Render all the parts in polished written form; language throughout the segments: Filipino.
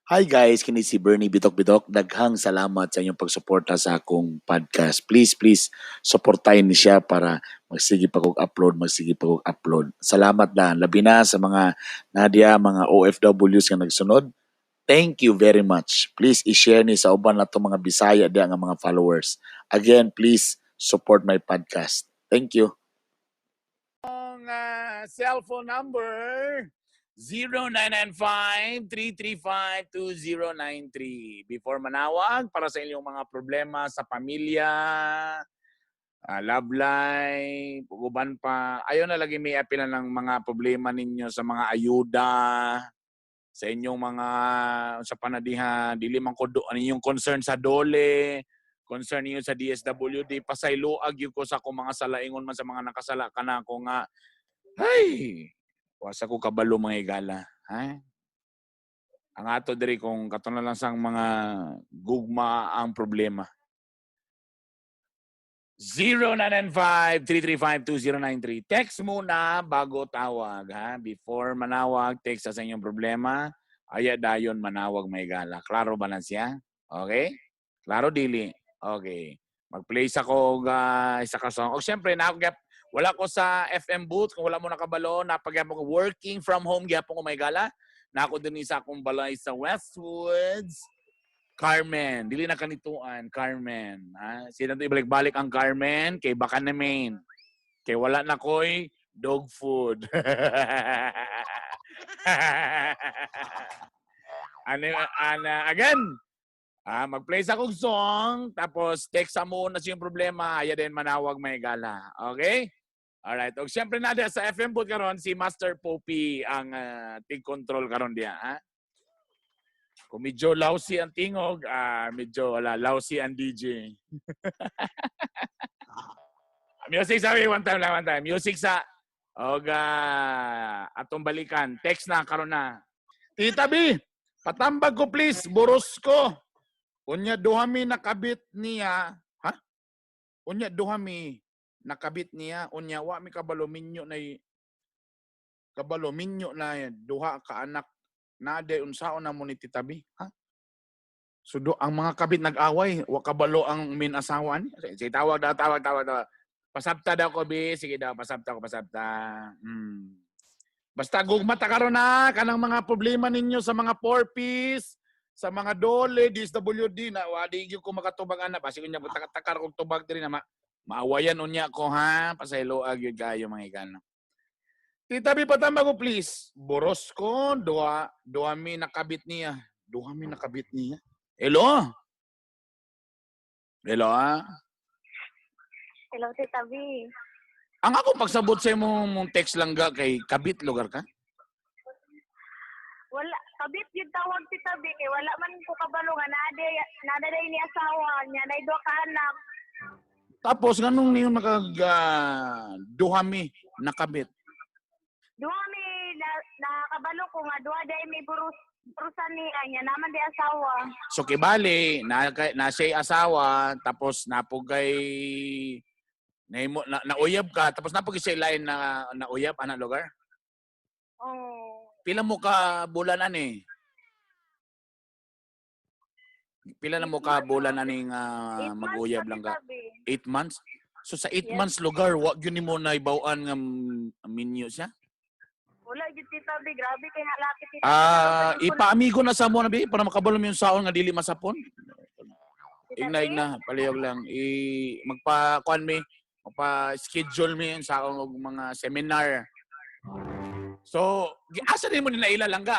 Hi guys, kini si Bernie Bitok-Bitok. Daghang salamat sa inyong pagsuporta sa akong podcast. Please, supportahin ni siya para magsige pa kong upload. Salamat na, labi na sa mga Nadia, mga OFWs nga nagsunod. Thank you very much. Please i-share ni sa uban na to mga Bisaya diya nga mga followers. Again, please support my podcast. Thank you. Ang cellphone number 0995-335-2093. Before manawag, para sa inyong mga problema sa pamilya, love life, uban pa, ayaw na lagi may apila ng mga problema ninyo sa mga ayuda, sa inyong mga sa panadihan, dili man ko ano yung concern sa dole, concern niyo sa DSWD, pasayloag yun ko sa akong mga salaingon man sa mga nakasala ka na ako nga, ay, wasa ko kabalo mga igala. Ha? Ang ato diri kung kato na lang sang mga gugma ang problema. 0995-335-2093. Text muna bago tawag. Ha? Before manawag, text sa inyong problema. Aya dayon manawag may gala. Klaro ba na siya? Okay? Klaro dili. Okay. Mag-play sa ko isa ka song. O syempre, wala ko sa FM booth. Kung wala mo nakabalo, napag-yapon ko working from home. Gyapon ko may gala. Na ako din isa akong balay sa Westwoods. Carmen, dili na kanituan, Carmen. Ha? Sino ito ibalik-balik ang Carmen? Kay baka na main. Kay wala na ko'y dog food. Again, mag-play sa kong song, tapos text sa mo na siyang problema, aya din manawag may gala. Okay? Alright. O siyempre na sa FM booth karon si Master Poppy ang tig-control karon diya. Ha? Kung medyo lousy ang tingog, medyo lousy ang DJ. Music sabi, one time. Music sa, atong balikan. Text na, karon na. Tita B, patambag ko please, buros ko. Unya duhami nakabit niya. Ha? Unya duhami nakabit niya. Unya wa mi kabalominyo na duha ka anak. Nade unsaon na mo ni Tita B. Ha? So ang mga kabit nag-away, wa kabalo ang min-asawa ni. Sige, tawag. Pasabta daw ko, B. Sige daw, pasabta. Basta gugmata karon na kanang mga problema ninyo sa mga 4-piece, sa mga dole, DSWD na wadi gyud ko makatubag ana basi kunya takar og tubag diri na maawayan unya ko ha, pasayloag gyud kayo mga igano. Tita B, patamba ko please. Boros ko, duha mi nakabit niya. Hello? Hello, ha? Hello, Tita B. Ang ako pagsabot sa mong text lang kay kabit lugar ka? Wala, kabit yung tawag Tita B. Kay wala man ko kabalo nga nada day ni asawa niya, na duha ka anak. Tapos, ganun niyo duha mi nakabit? Duha mi nakabalo ko nga, duha day may burusan niya naman di asawa. So, kibali, na siya asawa, tapos napugay nauyab ka, tapos napugay siya lain na nauyab, anong lugar? Oh. Pila mo ka bulan ani? Pila na mo ka bulan aning mag-uyab lang ka? 8 months? So sa 8 months lugar, wag yun mo na ibawaan nga minyo siya? Wala gyud Tita B, grabe kay halaki Tita. Ipaamigo na sa mo na bi para makabalo mo yung saon nga dili masapon. Ignay na, palihog lang. Magpa-schedule mo yung saon og mga seminar. So, asa din mo ni naila langga?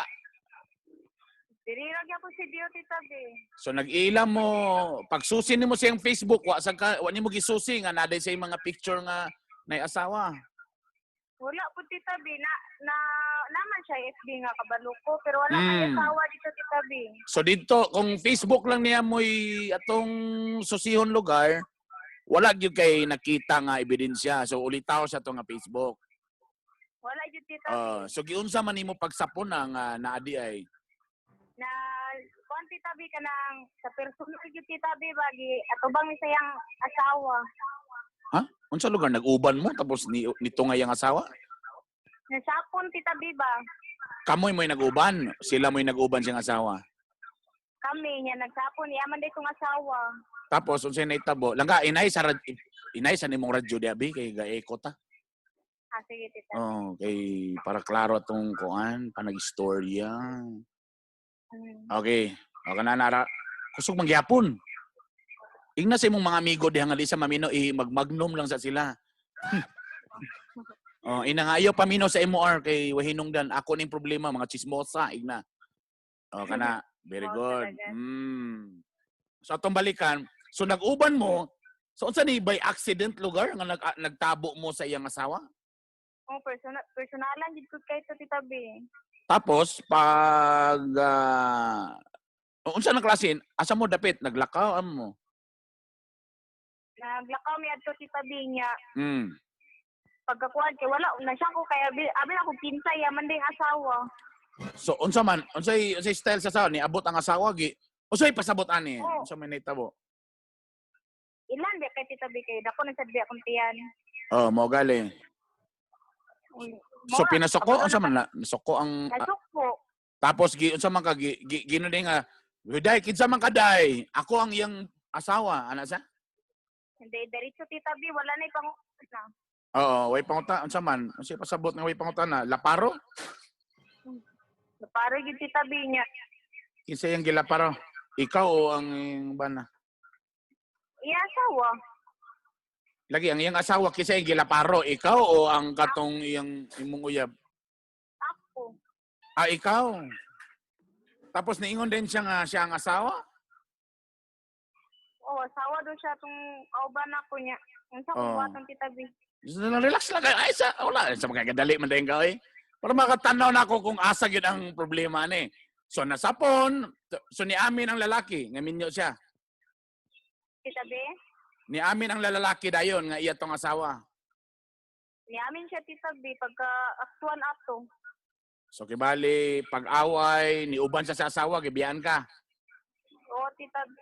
Dirirag ako si Dio Tita B. So nag-iila mo, pagsusi nimo siyang Facebook, wa nimo gisusi nga naday say mga picture nga nay asawa. Wala po Tita B, naman siya FB nga kabalo ko, pero wala kay asawa dito Tita B. So dito, kung Facebook lang niya mo'y atong susihon lugar, wala gyud kay nakita nga ebidensya. So ulitaw sa to nga Facebook. Wala gyud Tita B. So giunsa man nimo pagsapon nga naadi ay na kuan Tita B ka nang sa personal gyud Tita B bagi atubang ni sayang asawa. Ha? Unsa lugar nag-uban mo tapos nito nga yang asawa? Nasapon Tita B ba? Kamoy mo'y nag-uban, sila mo'y nag-uban siyang asawa. kami niya nagsapon niya man day kong asawa. Tapos unsay naitabo? Langga inay sa nimong radyo di abi kay gaeko ta. Ah, sige tita. Oh, kay para klaro atong kuan panag-istorya. Okay. O kana nara kusog mangyapon. Ingna sa imong mga amigo diha nga di sa mamino magmagnum lang sa sila. Oh, ina nga ayaw pamino sa MOR kay wahinungdan ako ning problema mga chismosa igna. O kana very Oo, good. talaga. So atong balikan, so nag-uban mo, so unsa ni by accident lugar nga nagtabo mo sa iyang asawa? Oh, personalan jud ko kay to tita B. Tapos pag unsa nang klase? Asa mo dapit naglakaw mo? Naglakaw mi adto tita B niya. Mm. Pagkakuan kay wala na siya ko kay abi ako kinsay yaman ding asawa. So unsa man, unsay style sa asawa ni abot ang asawa gi? Unsay pasabot ani? Oo. Unsa man nahitabo? Ilan di kay tita B kay dako na sad di akong tiyan. Oh, mo gali. So pinasoko unsa man nasoko ang Nasukpo. tapos unsa man ka gino nga Day, kinsa man ka day? Ako ang iyang asawa, ana sa? Hindi diretso tita B wala na ipangutan na. Oo, way panguta unsa man? Unsa pasabot nga way panguta na? Laparo? Para gid tita B niya. Kinsa yung gilaparo? Ikaw o ang bana? Iya asawa. Lagi ang iyang asawa kinsa yung gilaparo? Ikaw o ang katong iyang imong uyab? Ako. Ah, ikaw. Tapos niingon din siya nga siya ang asawa? Oh, asawa do siya tong kauban ako niya. Unsa ko Oh. buhaton tita B? Relax lang kayo. Ay, wala. Sa mga kadali man din ka, eh. Para makatanaw na ako kung asa yun ang problema ni. So, nasapon. So, niamin ang lalaki. Ngaminyo siya. Tita B? Niamin ang lalaki dayon nga iya tong asawa. Niamin siya tita B pagka aktuan ato. So, kibali, pag-away, niuban sa asawa, gibiyan ka. Oo, tita B.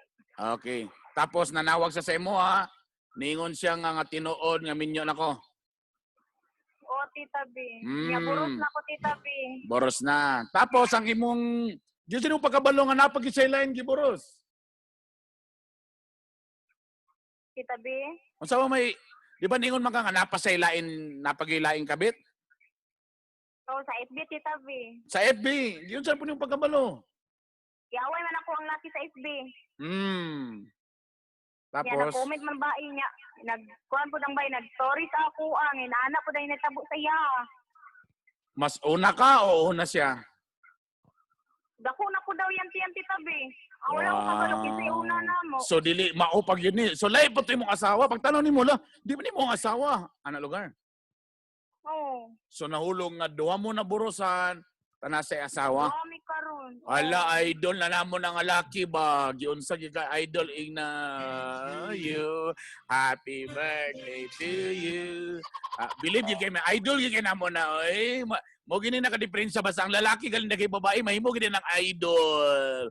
Okay. Tapos, nanawag sa imo, ha? Ningon siya nga tinuod, nga minyo nako. Oo, tita B. Mm. Niya buros na ko tita B. Boros na. Tapos, ang imong, Diyos yung pagkabalo nga napag-isaylain, giboros. Tita B? Kung sa may, di ba ningon man ka nga napagilain kabit? Oo, sa FB tita B. Sa FB, yun saan po yung pagkabalo. Yaway man ako ang laki sa FB. Kaya Tapos, nag-comment man ba niya. Nagkuhan po ng bay, nag-story sa ako ang inaana po dahil nagtabo sa iya. mas una ka o una siya? Dako na ko daw yan tiyan tita B. Wala ko kabalo kasi una na mo. So, dili, maupag yun eh. So, lahi po ito yung asawa. Pagtanong ni mo lang, di ba ni mo ang asawa? Ano lugar? Oo. So, nahulong nga, duha mo na burusan, tanasay asawa. Dami karon. Ala, idol na namo ng laki ba? Giyon sa giga idol ing na you. Happy birthday to you. Believe you kay may idol gyud na mo na oy. Mo gini na ka-diferensya basta ang lalaki galing na kay babae mahimo gid ng idol.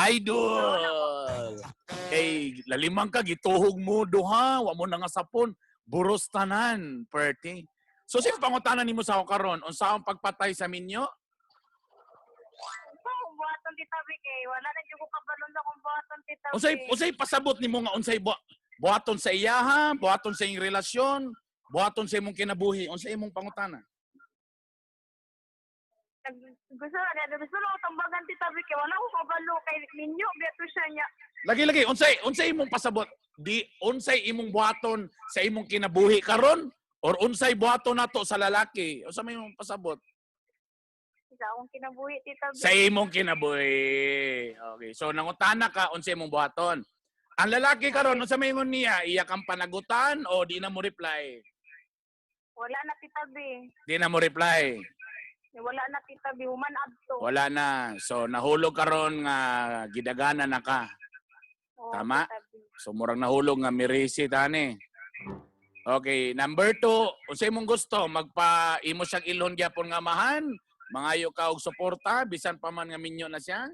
Idol. Kay lalimang ka gituhog mo duha, wa mo na nga sapon. Buros tanan, perti. So sino pangutanan nimo sa karon? Unsa ang pagpatay sa minyo? Buhaton tita B kay wala na jud ko kabalon sa kung buhaton tita B. Unsay pasabot nimo nga unsay buhaton sa iya ha, buhaton sa iyong relasyon, buhaton sa imong kinabuhi, unsay imong pangutana? Gusto na tambagan tita B kay wala ko kabalo kay ninyo beto siya niya. Lagi unsay imong pasabot? Di unsay imong buhaton sa imong kinabuhi karon or unsay buhaton nato sa lalaki? Unsa may imong pasabot? Sa akong kinabuhi tita B. Sa imong kinabuhi. Okay. So nangutana ka unsay imong buhaton. Ang lalaki karon unsa may ingon niya? Iya kang panagutan o di na mo reply? Wala na tita B. Di na mo reply. Wala na tita B human adto. Wala na. So nahulog karon nga gidagana na ka. Oo, Tama? tita B. So murang nahulog nga mirisi tani. Okay, number 2, unsay imong gusto magpa-imo siyang ilhon gyapon nga amahan? Mangayo ka og suporta bisan pa man nga minyo na siya?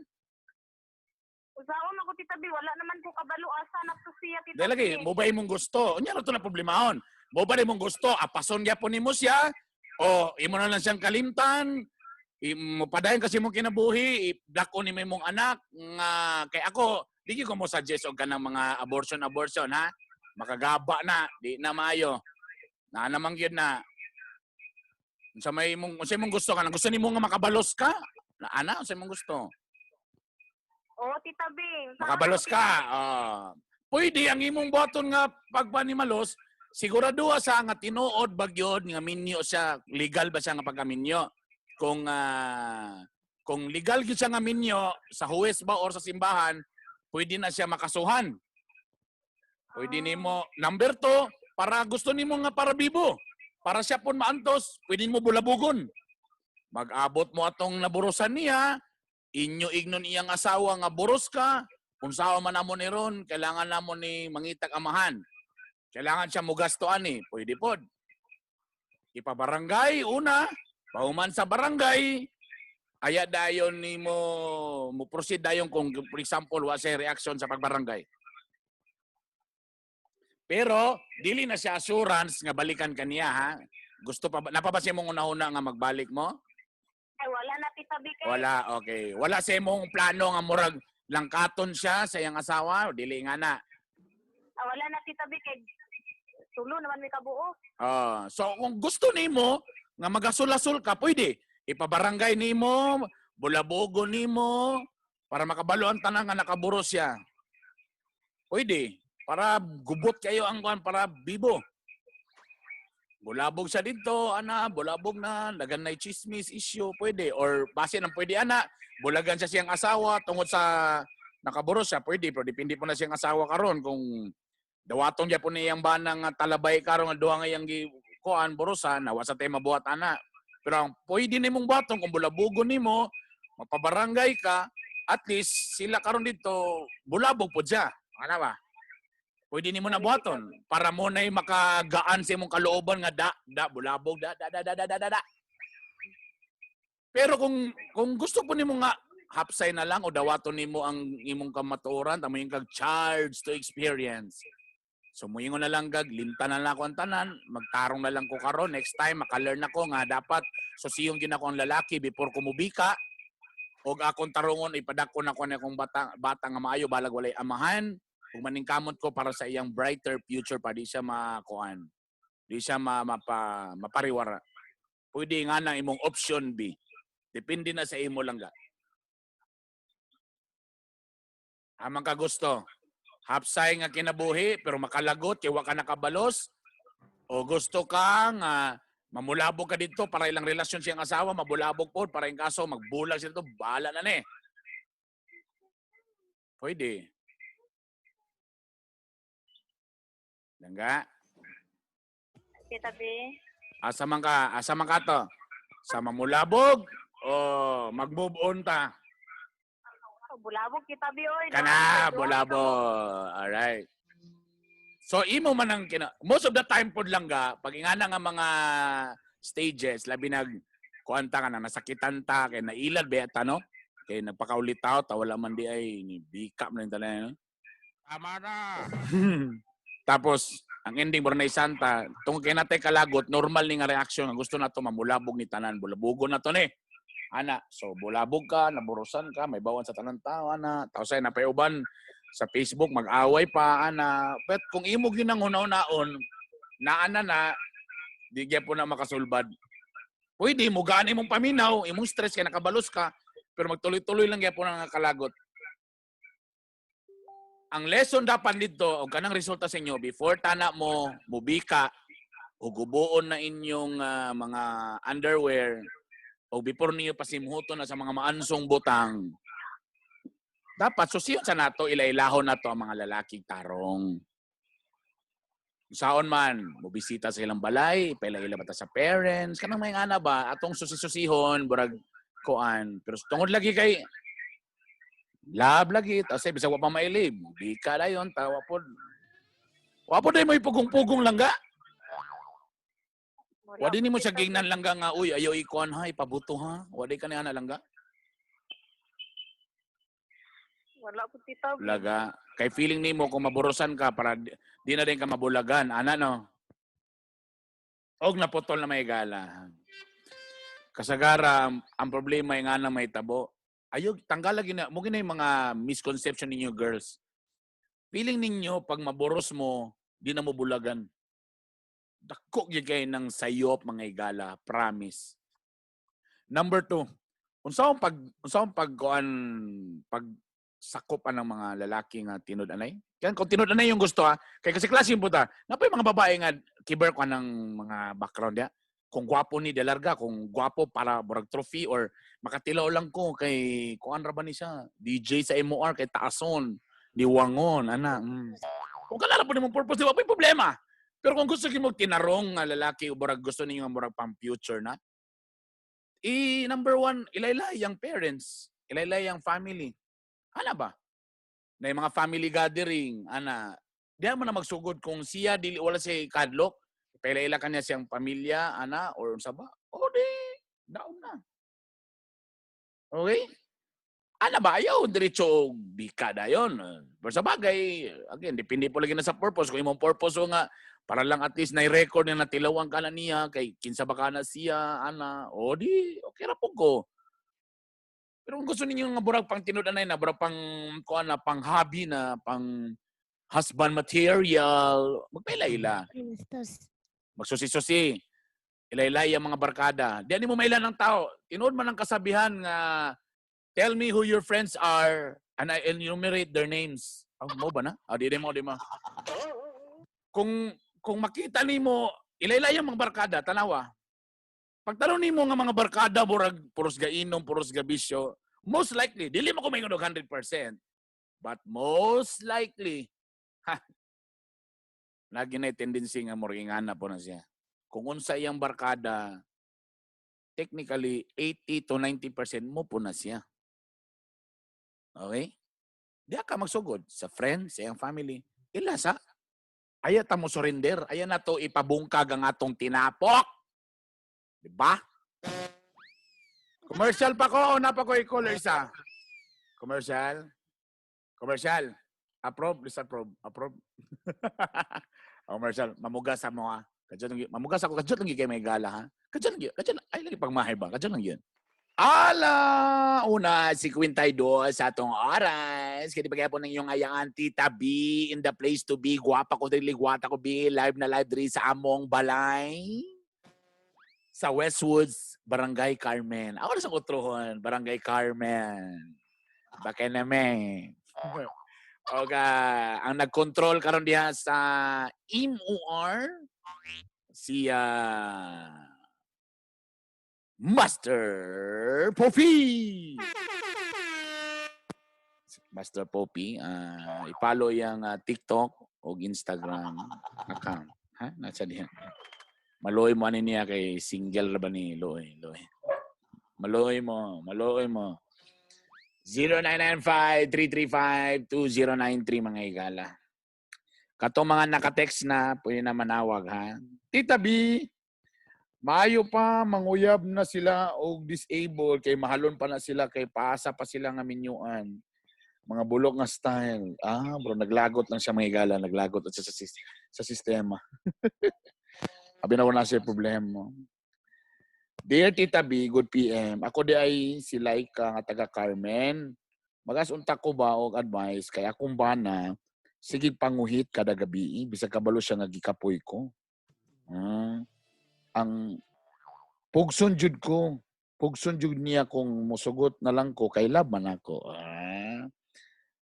Usaon ako tita B wala naman ko kabalo asa na to siya tita Dahil lagi, B. mo ba imong gusto? Unya na to na problemahon. Mo ba imong gusto? Apason gyapon nimo siya? O imo na lang siyang kalimtan? Padayon kasi mong kinabuhi, dako ni may mong anak nga kay ako, di ko mo suggest og kanang mga abortion ha. Makagaba na, di na maayo. Na namang yun na unsa mong gusto ka? Gusto nimo nga makabalos ka? Na ana, unsa mong gusto? Oo, Tita B. Makabalos ka. Pwede ang imong buhaton nga pagpanimalos, siguraduha sa nga tinuod bagyod nga minyo siya, legal ba siya nga pagkaminyo? Kung legal gyud siya nga minyo sa huwes ba or sa simbahan, pwede na siya makasuhan. Pwede nimo number 2 para gusto nimo nga para bibo. Para siya pun maantos, pwede mo bulabugon. Mag-abot mo atong naburusan niya, inyo ignon iyang asawa nga buros ka, kung sao man namon ni ron, kailangan namon ni mangitag amahan. Kailangan siya mugastoan ni, pwede pod. Ipabarangay, una, pauman sa barangay, aya dayon ni mo proceed dayon kung for example, wa siya reaction sa pagbarangay. Pero, dili na siya assurance nga balikan kaniya ha. Gusto pa ba, napabasya mong una-una nga magbalik mo? Ay, wala na, Tita B. Kay, Wala, okay. Wala sa imong plano nga murag langkaton siya sa iyang asawa? Dili nga na. wala na, Tita B. Kay, tulo naman may kabuo. So, kung gusto nimo nga magasul-asul ka, pwede. Ipabarangay nimo, bulabogo nimo, para makabalo ang tanan nga nakaburo siya. Pwede. Para gubot kayo ang kuan para bibo. Bulabog siya dito, ana, bulabog na, lagan na chismis issue, pwede. Or base ng pwede, ana, bulagan siya siyang asawa tungod sa nakaburo siya, pwede. Pero depende po na siyang asawa karon kung dawatong niya po niyang banang talabay karon nga duha nga iyang kuan burusan, nawa sa tayo mabuhat, ana. Pero ang pwede nimong batong kung bulabogon nimo, mapabarangay ka, at least sila karon dito, bulabog po siya. Ano ba? Pwede nimo na buhaton para mo na'y makagaan sa imong kalooban nga bulabog da. Pero kung gusto po nimo nga hapsay na lang o dawaton nimo ang imong kamatuoran, tamo yung kag charge to experience. So muingon na lang gag linta na lang ako ang tanan, magtarong na lang ko karon next time maka-learn ako nga dapat susiyong ginako ang lalaki before kumubika og akong tarungon ipadako na ko na akong bata nga maayo balag walay amahan. Kung maningkamot ko para sa iyang brighter future pa, di siya makuan. Di siya mapariwara. Pwede nga na imong option B. Depende na sa imo lang ga. Amang ka gusto. Hapsay nga kinabuhi, pero makalagot, kaya wa ka nakabalos. O gusto ka nga mamulabog ka dito para ilang relasyon siyang asawa, mabulabog po, para yung kaso magbulag siya dito, bahala na ni. Pwede. Langga? Tita B. Asa man ka to? Sa mamulabog o mag-move on ta? Bulabog, Tita B. Oy. Kana, bulabog. Alright. So, imo man ang most of the time pod lang ga, pag ingana nga mga stages, labi kuanta ka na, nasakitan ta, kay nailad ba ta, no? Kay nagpakaulit ta wala man di ay, ni bika man yung talay, no? Tama na! Tapos, ang ending na isanta, tungkol kay natay kalagot, normal ni nga reaksyon, ang gusto na to mamulabog ni tanan, bulabogon na to ni. Ana, so bulabog ka, naburusan ka, may bawan sa tanan tao, ana. Tapos ay napayuban sa Facebook, mag-away pa, ana. But kung imog yun ang una-unaon, naana na, di kaya po na makasulbad. Pwede, mugaan imong paminaw, imong stress kaya nakabalos ka, pero magtuloy-tuloy lang kaya po na kalagot. Ang lesson dapat dito, o kanang resulta sa inyo, before tana mo, mubika, o gubuon na inyong mga underwear, o before niyo pasimhuto na sa mga maansong butang, dapat susiyon sa nato, ilailahon na to ang mga lalaking tarong. Saon man, mubisita sa ilang balay, paila-ila bata sa parents, kanang may ana ba, atong susi-susihon, burag koan. Pero tungod lagi kay, lab lagi, tapos bisag wa pa mailib. Di ka na yun, tawa po. Wapo na mo ipugong-pugong lang ga. Wadi ni mo siya gingnan lang ga nga, uy, ayaw ikuan ha, ipabuto ha. Wadi ka na lang ga. Wala po, Tita B. Laga. Kay feeling ni mo kung maburusan ka para di na din ka mabulagan. Ana no? Og naputol na may gala. kasagara ang problema ay nga na may tabo. Ayog tanggal lagi na mo gina yung mga misconception ninyo girls. Feeling ninyo pag maboros mo, di na mo bulagan. Dako gyud kay ng sayop mga igala, promise. Number 2, unsahon pag sakop ng mga lalaki nga tinud-anay. Kaya kung tinud-anay yung gusto kay kasi klase yung puta. Napay mga babae nga kiber ko ng mga background ya. Kung gwapo ni Delarga, kung gwapo para burag trophy or makatilaw lang ko kay kuan ra ba ni siya, DJ sa MOR kay Taason, di Wangon, ana. Kung kalala po nimong purpose, di ba may problema. Pero kung gusto mo tinarong nga lalaki o burag gusto ninyo nga burag pang future na, number 1, ilaylay ang parents, ilaylay ang family. Ana ba? Na yung mga family gathering, ana, diyan mo na magsugod kung siya dili wala siya kadlok, pailaila kanya siyang pamilya, ana, or unsa ba? O di, daon na. Okay? Ana ba? Ayaw, diretso bikada yun. Pero sa bagay, again, depende po lagi na sa purpose. Kung imong purpose o nga, para lang at least na record na natilawan ka na niya, kay kinsa ba ka na siya, ana, o di, okay ra po ko. Pero kung gusto ninyo nga burag pang tinud-anay na, burag pang kuan na, pang hobby na, pang husband material, magpaila-ila. Magsusi-susi. Ilaylay ang mga barkada. Di mo mailan ng tao. Tinuod man ang kasabihan nga, tell me who your friends are and I enumerate their names. Mo ba na? Di mo. Kung makita nimo, ilaylay ang mga barkada, tanawa. Pagtanong nimo nga mga barkada, burag, puros ga inom, puros ga bisyo, most likely, dili mo kumaingon 100%. But most likely, lagi na tendency nga morgingana po na siya. Kung unsa iyang barkada, technically, 80 to 90% mo po na siya. Okay? Di ka magsugod sa friends, sa iyang family. Ilasa. Aya ta mo surrender. Aya na to ipabungkag ang atong tinapok. Diba? Commercial pa ko o na pa ko i-caller isa? Commercial? Commercial? Approve? Disapprove? Approve? Commercial. Mamugas mo ha. Mamugas ako. Kadyo lang yun kayo may gala ha. Kadyo lang yun. Ay lagi pang mahay ba? Kadyo lang yun. Ala! Una, 52 sa atong oras. Kaya di po ng iyong ayang Tita B in the place to be. Guwapa ko dili, guwata ko B. Live na live diri sa among balay. Sa Westwoods, Barangay Carmen. Ako na sa utrohon, Barangay Carmen. Baka naman. Okay. Ang nag-control karon diha sa MOR, si Master Poppy. Master Poppy, i-follow yung TikTok o Instagram account. Ha? Nasa diyan. Maloy mo ano niya kay single ra ba ni Loy. Maloy mo. 0995-335-2093 mga igala. Katong mga naka-text na, pwede na manawag ha. Tita B, maayo pa, manguyab na sila o disabled, kay mahalon pa na sila, kay paasa pa sila nga minyuan. Mga bulok nga style. Bro, naglagot lang siya mga igala, naglagot siya sa sistema. Abi na wala siya problema. Dear Tita B, good PM. Ako di ay si Laika nga taga Carmen. Magas-unta ko ba og advice kay akong bana, sige panguhit kada gabi, bisag kabalo siya nga gikapoy ko. Ang pugson jud ko. Pugson jud niya kung musugot na lang ko kay laban ako.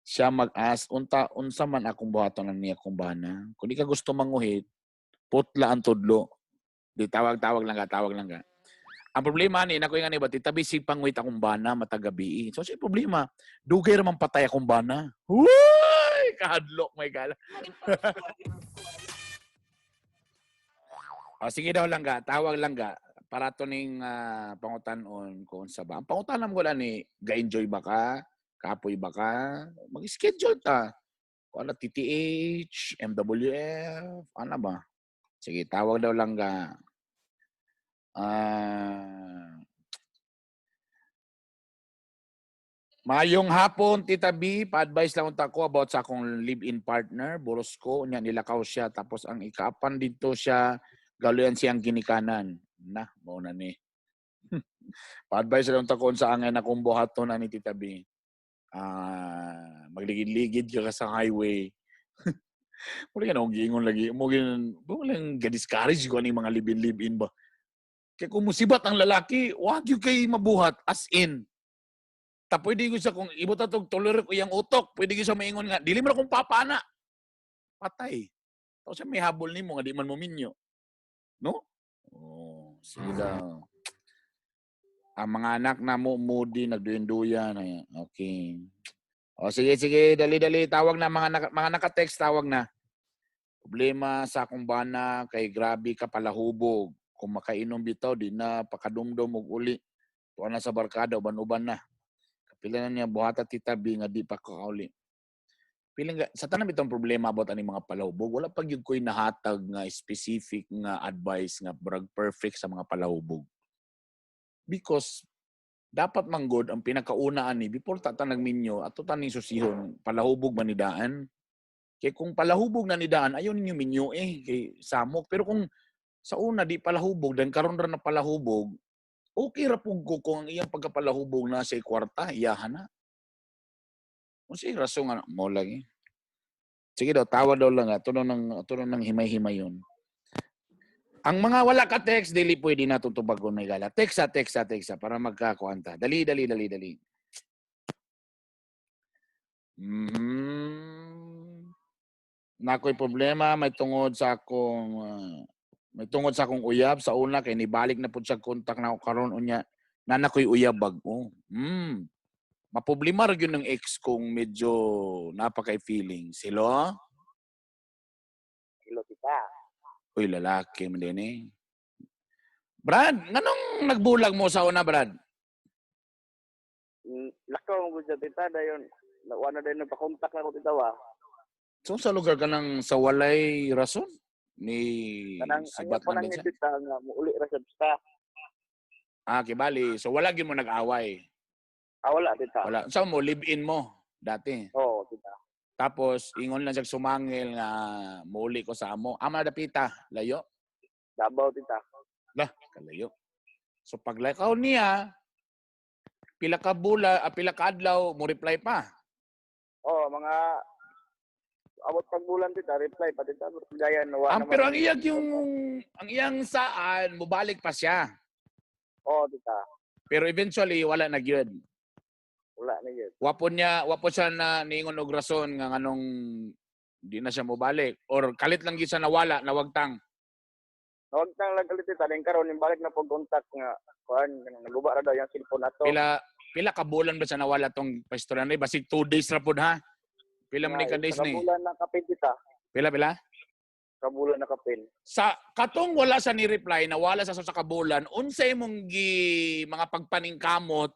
Siya mag-ask unsa man akong buhaton niya akong bana. Kung di ka gusto manguhit, putla ang tudlo. Di tawag lang ka. Ang problema ni nako nga ni Tita B si panguhit akong bana matagabi. So si problema, dugay ra man patay akong bana. Uy, kahadlok may gala. Sige daw lang ga, tawag lang ga para to ning pangutanon kung sa ba. Ang pangutanan mo lang ni ga-enjoy ba ka? Kapoy ba ka? Mag-schedule ta. Kung ano, TTH, MWF, ano ba? Sige, tawag daw lang ga. Mayong hapon, Tita B, pa-advise lang unta ko about sa akong live-in partner, boros ko, niya nilakaw siya, tapos ang ikaapan dito siya, galuyan siyang ginikanan. Mauna ni. Pa-advise lang takon sa angay na kung buhaton na ni Tita B. Magligid-ligid ka sa highway. Wala ka na akong giingon lagi. Wala yung ga-discourage ko ani mga live-in ba. Kaya kung musibat ang lalaki, wag yung kay mabuhat. As in. Pwede ko siya kung ibot na itong tolerate ko yung utok, pwede ko siya maingon nga, dili mo na kung papana. Patay. Tapos siya may habol ni mo, nga di man mo minyo. No? Oh, sige daw. Ang mga anak na mo, moody, nagduyan-duyan. Okay. O sige, dali-dali. Tawag na, mga naka-text, tawag na. Problema sa akong bana, kay grabe ka palahubog. Kung makainom bitaw, di na pakadumdum og uli. Tuwa na sa barkada, uban-uban na. Kapila na niya, buhata Tita B, nga di pa kakauli. Sa tanang bitong problema about ani mga palahubog, wala pag yung ko'y nahatag nga specific nga advice nga brag perfect sa mga palahubog. Because dapat manggod ang pinakaunaan ni before tatanag minyo ato taning susihon palahubog manidaan. Kay kung palahubog na nidaan ayon ninyo minyo kay samok, pero kung sa una di palahubog dan karon ra na palahubog, okay ra pug ko kung ang iyang pagkapalahubog na sa kwarta iyahan na. Unsa rason nga mo lagi? Sige daw, tawa daw lang tuno nang himay-himayon. Ang mga wala ka text, dili pwede na tutubagon may gala. Text para magkakuanta. Dali. Nakoy problema may tungod sa akong uyab sa una kay nibalik na pud sa kontak na ako karon unya nakoy uyab bag-o. Maproblema ra gyud ng ex kong medyo napakay feelings. Hello? Hello, tita. Uy, lalaki man din Brad, nganong nagbulag mo sa una, Brad? Lakaw mo dyan, tita. Dayon, wala na din nagpakontak na ako, tita, wa. So, sa lugar ka nang sa walay rason? Ni Kanang, sibat ang lang panang din siya? tita, nga, muuli ra siya, tita. Kibali. So, wala gyud mo nag-away? Wala, tita. Wala. Saan mo? Live-in mo dati? Oo, tita. Tapos, ingon lang siya sumangil nga muuli ko sa amo. Ama dapita, layo? Dabaw, tita. Lah, kalayo. So, paglakaw niya, pila ka adlaw, mo reply pa. Oo, mga abot pagbulan, tita, reply pa, tita. Gaya, nawa naman. Pero ang iyang saan, mubalik pa siya. Oo, tita. Pero eventually, wala na gyud. Wala na yun. Wapo siya na niingon og rason nga nganong di na siya mobalik or kalit lang gyud siya nawala, nawagtang. Nawagtang lang kalit, tita. Then karon yung balik na pag-contact nga, kuhan, naguba ra daw yung cellphone nato. Pila ka bulan ba siya nawala tong pastorya ni? Basig 2 days ra pud ha. Pila man ka days ni? Kabulan na kapin, tita. Pila? Kabulan na kapin. Sa katong wala sa ni reply, nawala sa kabulan, unsay mong mga pagpaningkamot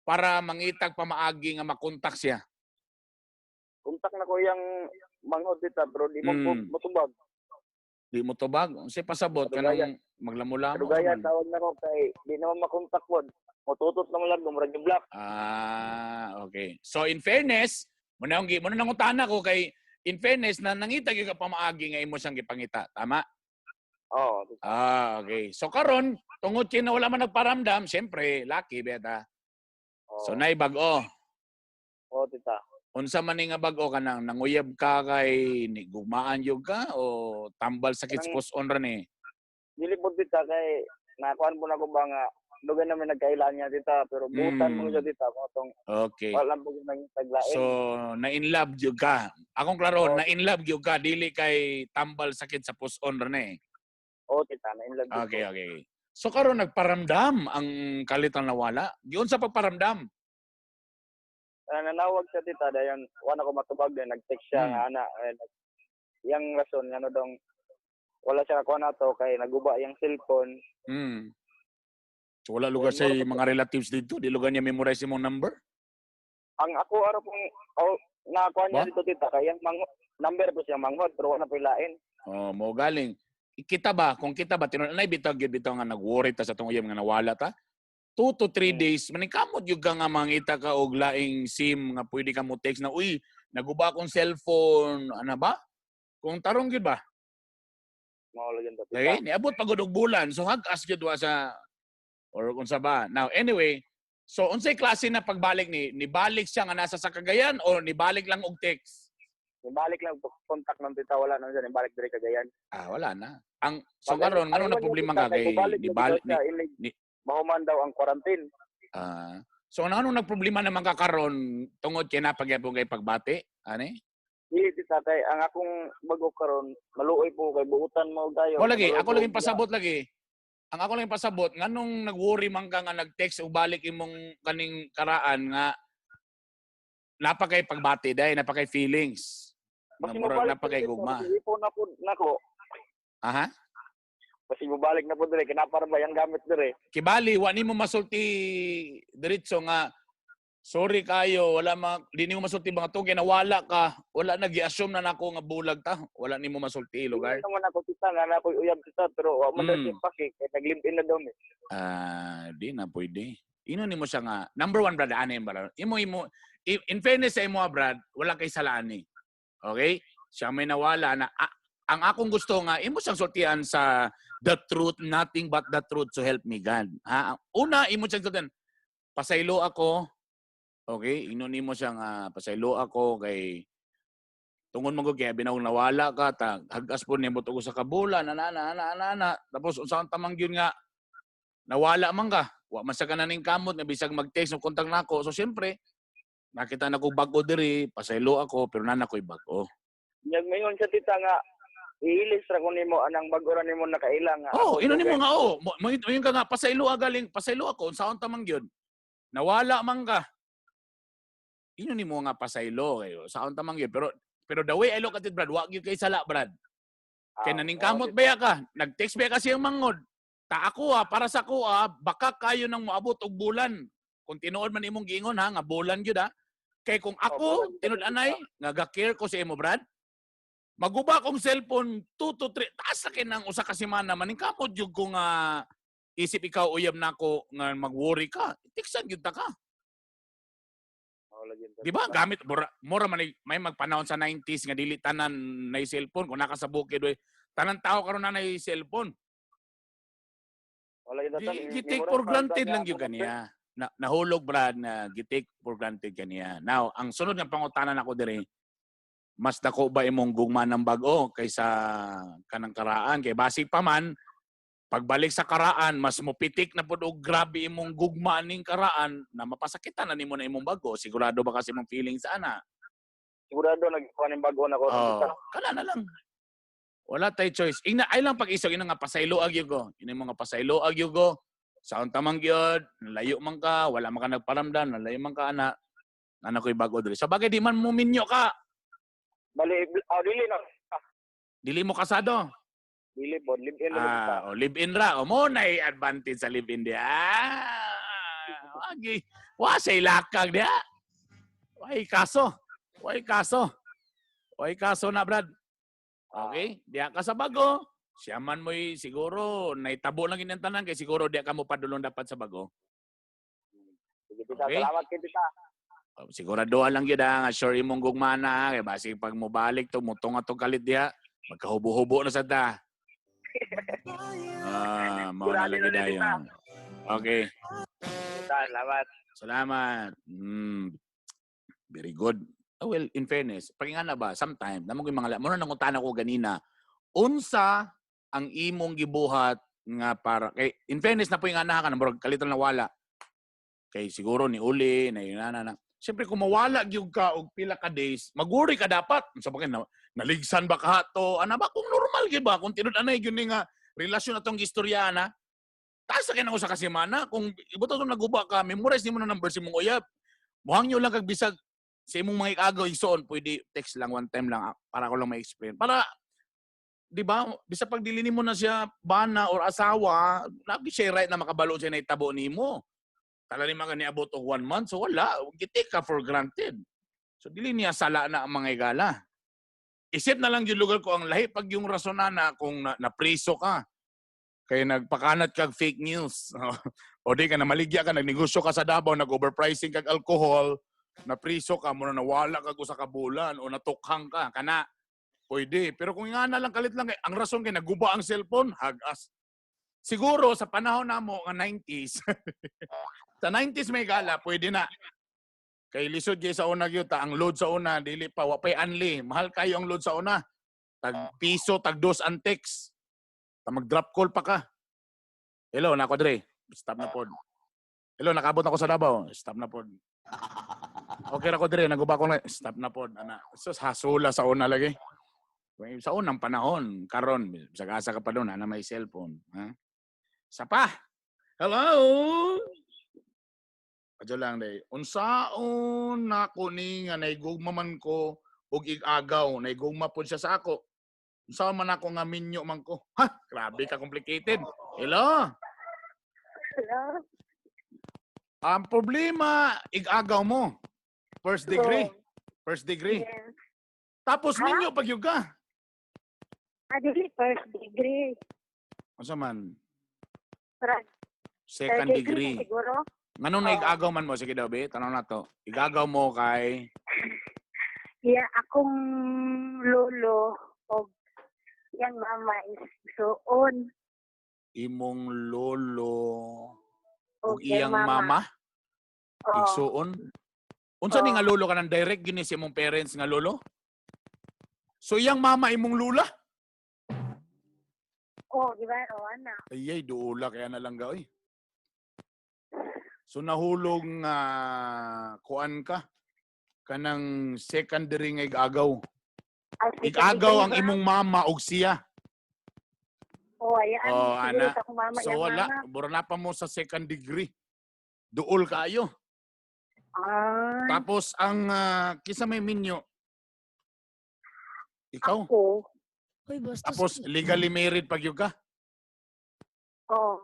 para mangitag pamaagi nga makontak siya? Kontak na ko yung manghod, tita, pero di mo matubag. Di mo tubag? Unsay pasabot kanang maglamula mo? Kadugayan, tawag na ko kay di naman makontak po. Mututot naman lang, gumurag yung block. Okay. So in fairness, muna nang utana ko kay in fairness na nangita gyud ka pamaagi nga imo siyang gipangita, tama? Oo. Okay. So karon tungod kay na wala man nagparamdam, syempre lucky beta. So nay bag-o. Oo, tita. Unsa man nga bag-o kanang nanguyab ka kay gumaan jud ka o tambal sa kitspos on ra ni? Dili po, tita, kay nakuan po na ko ba nga lugan namin nagkailan niya, tita, pero butan mo siya, tita, mo tong Okay. wala po yung taglain. So na in love jud ka. Akong klaro, na in love jud ka dili kay tambal sakit sa pus on ra ni. Oo, tita, na inlag. Okay. So karon nagparamdam ang kalitang nawala. Giun sa pagparamdam. Nanawag siya, tita, dayon wala ko matubag din, nag-text siya nga ana, yang rason nga dong wala siya kuha na to kay naguba yung cellphone. So wala lugar sa mga relatives dito, di lugar niya memorize imong number? Ang ako araw pong nakuha niya dito, tita, kay yung number po siya manghod pero wala pa ilain. Mo galing. Kung kita ba tinunay bitaw nga nag-worry ta sa tong uyab nga nawala ta. 2 to 3 days manikamot gyud ka nga mangita ka og laing SIM nga pwede ka mo text na uy naguba akong cellphone ana ba? Kung tarong gyud ba? Mao lang to, tita. Okay, niabot pagod og bulan so hag-as gyud wa sa Or unsa ba? Now, anyway, so unsay klase na pagbalik nibalik siya nga nasa sa Cagayan o nibalik lang og text? Ibalik lang contact ng tita, wala na dyan, ibalik dire Cagayan. Wala na. So Pag- karon ngano ang na problema ka kay nibalik ni mahuman daw ang quarantine. so ano nagproblema naman ka karon tungod kay napagyapon kay pagbati? Ani? Dili tita kay ang akong bago karon maluoy po kay buutan mo dayo. O lagi, ako lagi pasabot lagi. Ang ako lang pasabot, nganong nag-worry man ka nga nag-text o balik imong kaning karaan nga napakay pagbati dahil napakay feelings. Napakay gugma. Ipo na po nako. Aha? Kasi mubalik na po dire kinapara ba yang gamit dire. Kibali, wa nimo masulti diretso nga sorry kayo, di nimo masulti mga to nawala ka, wala nag-i-assume na nako nga bulag ta, wala nimo masulti lugar. Hindi naman ako tita nga na ako uyab tita pero wa man Mm. mm. paki kay nag-live-in na daw mi. Di na pwede. Ino nimo siya nga number one brad ani ba? Imo in fairness sa imo brad, wala kay salani. Okay? Siya may nawala na ang akong gusto nga imo siyang sultian sa the truth, nothing but the truth to help me God. Una imo siyang sultian pasaylo ako. Okay, ino nimo siya nga pasaylo ako kay tungod mo kay binawag nawala ka ta hagas po nimo tugo sa kabulan na tapos unsaon tamang gyud nga nawala man ka wa man sa kananing kamot nga bisag mag-text o kontak nako so syempre nakita na ko bago diri pasaylo ako pero nana ko'y bago. Nyag mayon sa tita nga iilis ra ko nimo anang bago ra nimo nakailang nga. Ino nimo nga mo ka nga pasaylo galing pasaylo ako unsaon tamang gyud nawala man ka. Ino nimo nga pasaylo kayo saon tamang gyud pero the way I look at it brad wa gyud kay sala brad. Kay naningkamot baya ka, nag-text baya kasi ang mangod. Ta ako para sa ko baka kayo nang moabot og bulan. Kung tinuod man imong giingon nga bulan gyud Kay kung ako tinud-anay nga ga-care ko sa imo brad. Maguba kong cellphone 2 to 3 taas sa kinang usa ka semana maningkamot jud ko nga isip ikaw uyab nako nga mag-worry ka. Tiksan gyud ta ka. Di ba? Gamit mura man may magpanahon sa 90s nga dili tanan na cellphone kung naka sa bukid tanan tao karon na cellphone. Wala yun Gi-take for granted lang yung kaniya. Nahulog brad na gi-take for granted kaniya. Now, ang sunod nga pangutanan ako diri, mas dako ba imong gugma ng bag-o kaysa kanang karaan kay basig pa man pagbalik sa karaan mas mopitik na pud og grabe imong gugma ning karaan na mapasakitan na nimo na imong bago. Sigurado ba kasi imong feelings ana? Sigurado nagkuha ng bago na ko. Kana na lang. Wala tay choice. Ay lang pag-isog ina nga pasaylo agyo go. Ina mga pasaylo agyo go. Saon tamang gyud, nalayo man ka, wala man ka nagparamdam, nalayo man ka ana. Ana ko'y bago diri. Sa bagay di man mo minyo ka. Bali dili na. Dili mo kasado. Dili po, live-in na. Live-in ra. Mo na advantage sa live-in dia. Wagi. Wa say lakag dia. Way kaso. Way kaso na brad. Okay? Diya ka sa bago. Siya man mo'y siguro naitabo lang yung tanan kay siguro diya ka mo padulong dapat sa bago. Sige tita, Okay. salamat kay tita. Siguraduhan lang yun nga sure imong gugmana kay basi pag mo balik to mutong atong kalit diha magkahubo-hubo na sa ta. Mao na lagi dayon. Okay. Tita, salamat. Salamat. Very good. Well, in fairness, pakinggan na ba, sometimes, naman ko yung mga, muna nanguntahan ko ganina, unsa ang imong gibuhat nga para, kay, in fairness na po yung anahan ka, namurag kalitan na wala. Kay siguro ni Uli, na yun na. Siyempre, kung mawala gyud ka og pila ka days, mag-worry ka dapat. Sa bakit, naligsan ba ka to? Ano ba? Kung normal gyud ba? Kung tinud-anay yun nga, relasyon na tong istorya na, taas na kinang usa ka semana. Kung ibuto itong naguba ka, memorize ni mo na number si mong uyab. Muhang nyo lang kagbisag sa imong mga ikagaw igsoon, pwede text lang one time lang para ko lang ma-explain. Para, di ba, bisa pag dilini mo na siya bana or asawa, lagi siya right na makabalo siya na itabo ni mo. Tala ni mga niabot og 1 month, so wala. Take ka for granted. So, dili niya sala na ang mga igala. Isip na lang yung lugar ko ang lahi pag yung rasonana kung napriso ka. Kaya nagpakanat kag fake news. O di ka na maligya ka, nagnegosyo ka sa Davao, nag-overpricing kag alcohol, napriso ka, muna nawala kag usa ka bulan o natukhang ka, kana, pwede. Pero kung nga na lang kalit lang, ang rason kay naguba ang cellphone, hagas. siguro sa panahon namo nga 90s, sa 90s may gala, pwede na. Kay lisod gyud sa una gyud ta ang load sa una dili pa wa pay unli. Mahal kayo ang load sa una. Tag piso, tag dos antics. Ta mag-drop call pa ka. Hello, nako dre. Stop na pod. Hello, nakabot ako sa Davao. Stop na pod. Okay ra ko dre, naguba ko na. Stop na pod ana. Sus hasula sa una lagi. Sa unang panahon, karon sagasa ka pa doon ana may cellphone, ha? Sa pa. Hello. Adyo lang day. Unsaon nako ni nga naigugma man ko og igagaw, naigugma pod siya sa ako. Unsaon man ako nga minyo man ko. Ha, grabe ka complicated. Hello. Hello? Ang problema igagaw mo. First degree. Oo. First degree. Yes. Tapos minyo pag yuga. Dili first degree. Unsa man? Para Second third degree. siguro. Nganong na Oo. igagaw man mo? Sige daw, be. Tanong na to. Igagaw mo kay... Yeah, akong lolo o yang mama is suon. Imong lolo O ug iyang mama. Oo. Igsuon. Unsa ni Oo. nga lolo ka ng direct gini sa imong parents nga lolo? So iyang mama imong lula? Oh, di ba? O, anak. Ayay, duula kaya na lang gaoy. So nahulog nga kuan ka kanang secondary nga igagaw. Igagaw ang imong mama ug siya. Oh, ayan. Oh, Siguro ana. sa akong mama, So yang wala, mama. bura na pa mo sa second degree. Duol kayo. Ah, Tapos ang kisa may minyo. Ikaw. ako. Hoy, bastos. Tapos legally married pag ka. Oh.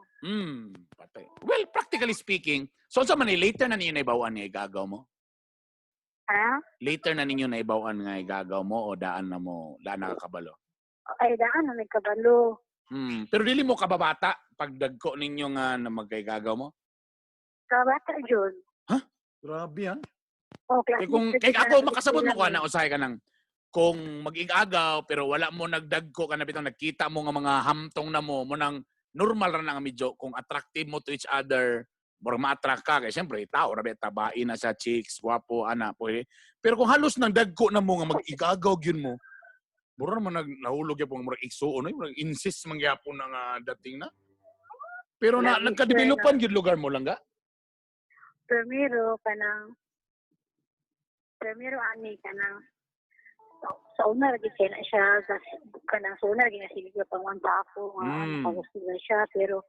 Patay. Well, practically speaking, so sa man later na ninyo naibawaan nga igagaw mo? Ha? Later na ninyo naibawaan nga igagaw mo o daan na nakakabalo? Ay, daan na may kabalo. Pero dili mo kababata pag dagko ninyo nga na magkaigagaw mo? Kabata, Jun. Grabe yan. Oh, Kaya kung ako makasabot mo ko na usahay ka ng kung mag-igagaw pero wala mo nagdagko ka na bitong nakita mo nga mga hamtong na mo nang normal ra na nga medyo kung attractive mo to each other or ma-attract ka kay syempre tao ra bet tabain na sa chicks guwapo ana pwede pero kung halos nang dagko na mo nga mag-igagaw gyud mo buro man nahulog gyapon mo igsuon murag insist man gyapon na nga dating na pero na nagka-developan gyud lugar mo lang ga Primero, ani kanang sa una lagi siya na siya kanang sa una lagi na sige pang wanta ako nga gusto na siya pero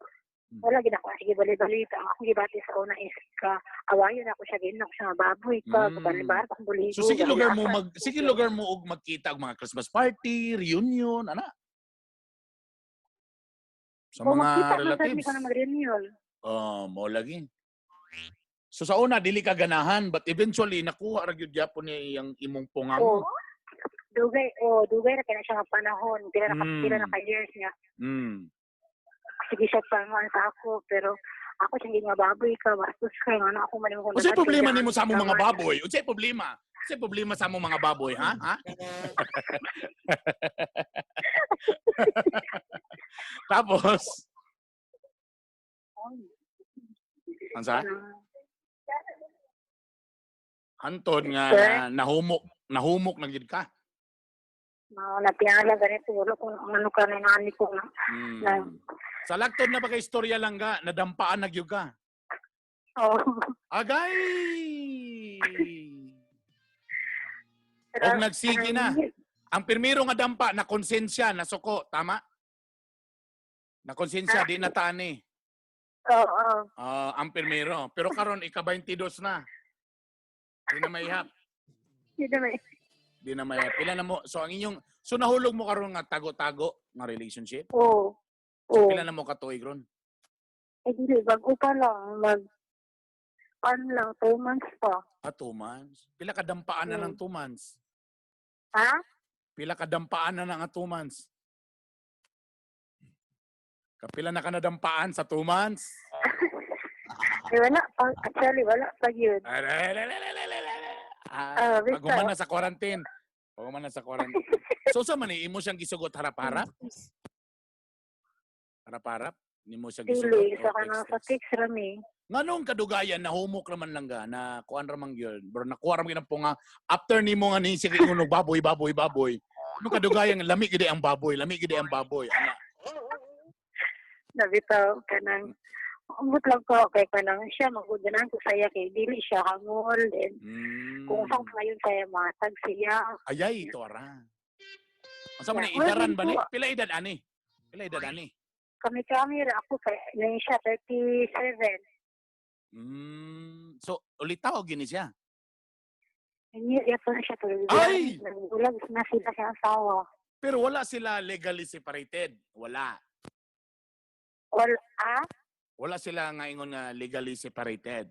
wala gid ako sige bali-bali ang ako gibati sa una is ka awayon ako siya gid ako siya nga baboy ka bali-bali akong buligo. So sige lugar mo og magkita og mga Christmas party, reunion, ana. Sa mga relatives. Ko na mag-renewal. Mo lagi. So sa una dili ka ganahan but eventually nakuha ra gyud gyapon niya iyang imong punga mo. Dugay ra kaya siya nga panahon. Pila na ka years niya. Sige siya panguan sa ako, pero ako siya nga baboy ka, bastos ka, ano ako man yung Unsay problema nimo sa among mga baboy? Unsay problema? Unsay problema sa among mga baboy, ha? Tapos, ansa? Hantod nga nahumok na gid ka. Napiala ganito, wala kung ano ka na nani ko na. Sa lagtod na bagay istorya lang ga, nadampaan na gyud ka. Oh. Agay! Og nagsigi na. Ang pirmiro nga dampa na konsensya, na suko, tama? Na konsensya, di na tani. Oo. Ang pirmiro. Pero karon ika-22 na. Di na maihap. Di na maihap. Pila na mo. So ang inyong nahulog mo karon nga tago-tago nga relationship? Oo. So pila na mo katuig ron? Dili bago pa lang lang 2 months pa. 2 months. Pila ka dampaan na ng 2 months? Ha? Pila ka dampaan na nga 2 months? Kapila na ka nadampaan sa 2 months? Wala pa. Actually, wala pa yun. Paguman na sa quarantine. So sa man imo siyang gisugot harap-harap? Harap-harap? Hindi mo siya gisulod Dili, o sa kanang sa text. text rami. Nganong kadugayan na humok naman lang ga na kuan ramang gyud. Bro nakuha ramang po nga after nimo nga ni sige unog baboy. Ano kadugayan lami gid ang baboy. Ana. Nabitaw ka nang umot lang ko kay kanang siya magudanan ko saya kay dili siya hangol then kung saan pa yun saya matag siya. Ayay ito ara. Asa man Yeah. idaran ba Well, ni? po. Pila edad ani? Kami ra ako kay ngayon siya 37. So ulitaw gini siya. Hindi pa na siya pero Ay! Nagulag na sila sa asawa. Pero wala sila legally separated. Wala. Wala sila nga ingon nga legally separated.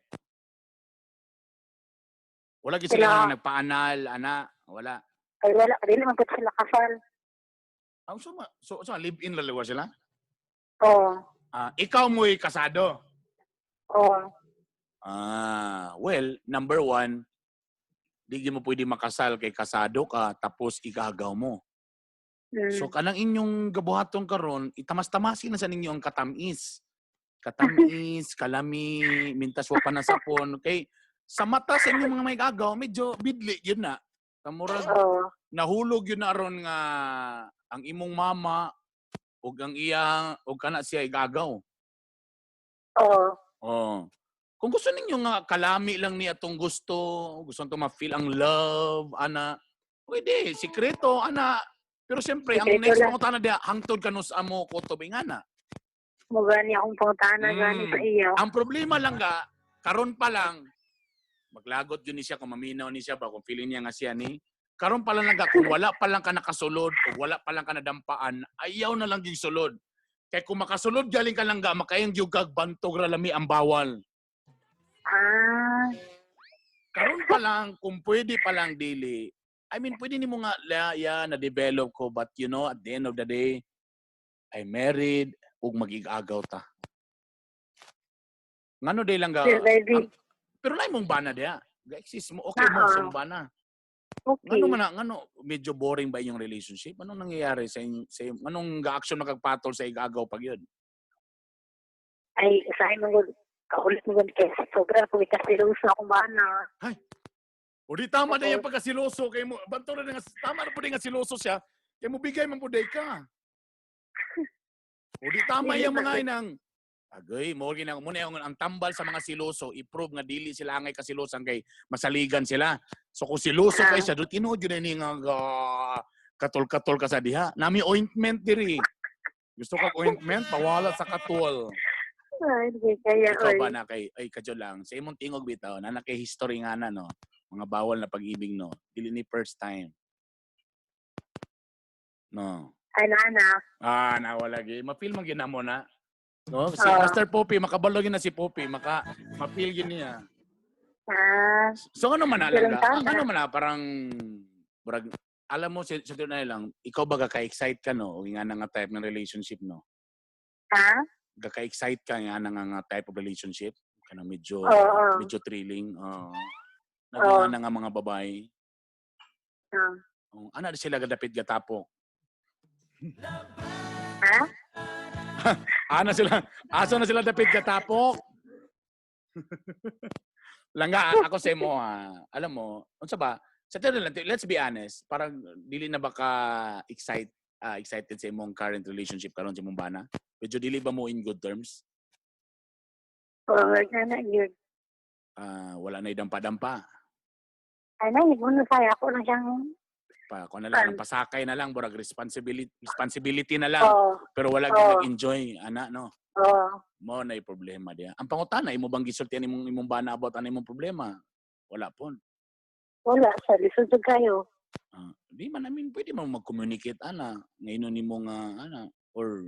Wala gid sila nga nagpaanal, ana. Wala. Ay wala, dili man po sila kasal. So live-in lalawa sila? Oo. Ikaw mo'y kasado. Oo. Well, number one, di mo pwede makasal kay kasado ka tapos igagaw mo. So kanang inyong gabuhaton karon, itamas-tamasin na sa ninyo ang katamis. Kalami, mintas wa panasapon. Kay sa mata sa inyong mga may gagaw, medyo bidli yun na. Kamurag nahulog yun na ron nga ang imong mama ug ang iya ug kana siya igagaw. Oo. Kung gusto ninyo nga kalami lang ni atong gusto nito ma-feel ang love, ana, pwede, sikreto, ana. Pero siyempre, ang next pangutana diya, hangtod kanus amo ko to bingana. Mugani akong pangutana gani sa iya. Ang problema lang ga, karon pa lang, maglagot yun ni siya, kung maminaw ni siya ba, kung feeling niya nga siya ni, karon pa lang ga, kung wala pa lang ka nakasulod, o wala pa lang ka nadampaan, ayaw na lang yung sulod. Kaya kung makasulod galing ka lang ga, makayang yugag bantog ralami ang bawal. Karon pa lang, kung pwede pa lang dili, I mean, pwede ni mo nga, na-develop ko, but you know, at the end of the day, I married, ug magigagaw ta. Ngano day lang ga, pero na imong bana diya. Ga-exist mo, okay mo, sa bana. Okay. Ngano, medyo boring ba inyong relationship? Anong nangyayari sa anong ga-action makagpatol sa igagaw pag yun? Ay, usahay mo kaulit mo kay sobra ko ikasiluso akong bana. Hay. O di tama na yung pagkasiloso kay mo. Banto na nga tama na pud nga siloso siya. Kay mo bigay man puday ka. O di tama yung mga inang agay mo ginang muna ang tambal sa mga siloso i-prove nga dili sila angay kasilosan kay masaligan sila. So kung siloso kay siya do tinuod yun ni nga katol-katol ka sa diha. Nami ointment diri. Gusto ka ointment pawala sa katol. Ay, hindi kaya. Ikaw ba na kay ay kadyo lang sa imong tingog bitaw na kay history nga na no mga bawal na pag-ibig no dili ni first time no ay nana nawala gi ma-feel man ginamo na no si Master Poppy makabalo na si Poppy ma-feel gid niya so ano man na lang ano man na parang alam mo sa na lang ikaw ba ka-excite ka no o nga nga type ng relationship no ka-excite ka nga nga type of relationship kana medyo thrilling naging nga mga babae ana sila gadapit gatapok aso na sila dapit gatapok langga ako sa imo alam mo unsa ba sa let's be honest parang dili na ba ka excited sa imong current relationship karon sa imong bana medyo dili ba mo in good terms yun. Wala na idampa-dampa. Ay na, ibuno saya ako lang siyang Kung na lang, pasakay na lang, burag responsibility na lang. Pero wala nag-enjoy, ana, no? Mo na yung problema diya. Ang pangutana, imo bang gisultian imong bana about ano imong problema? Wala po. Wala, sa lisod kayo. Di man namin, pwede mo mag-communicate, ana. Ngayon ni mo nga, ana, or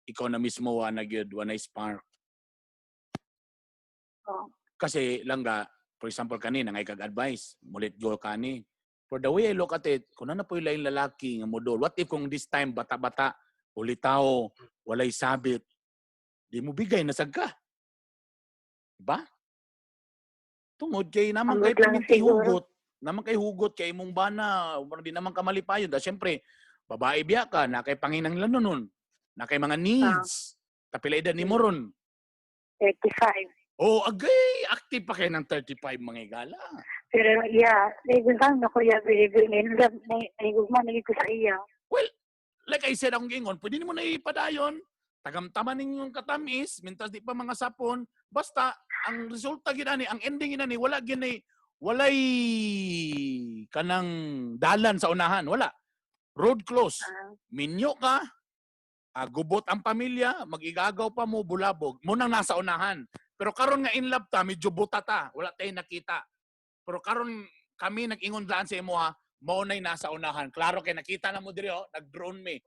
ikaw na mismo, wanay spark. Kasi langga, for example kanina ngay kag-advice, mulit go kani. For the way I look at it, kung na po yung lalaki nga modol, what if kung this time bata-bata, ulitaw, walay sabit, di mo bigay nasag ka. Diba? Tungod kay naman kay paminti hugot, naman kay hugot kay imong bana, di naman ka malipayon. Siyempre, babae biya ka, na kay panginanglan nun, na kay mga needs. Tapila edad ni mo ron. 35. Oh, agay, active pa kayo ng 35 mga igala. Pero yeah, nagugman na ko ya very nagugman na ko sa iya. Well, like I said akong gingon, pwede mo na ipadayon. Tagamtaman ninyong katamis, mintas di pa mga sapon. Basta, ang resulta ginani, ang ending ginani, walay kanang dalan sa unahan. Wala. Road close. Minyo ka, gubot ang pamilya, mag-igagaw pa mo, bulabog. Munang nasa unahan. Pero karon nga in love ta, medyo buta ta. Wala tayong nakita. Pero karon kami nag-ingon daan sa imo ha, maunay nasa unahan. Klaro kay nakita na mo diri oh, nag-drone me.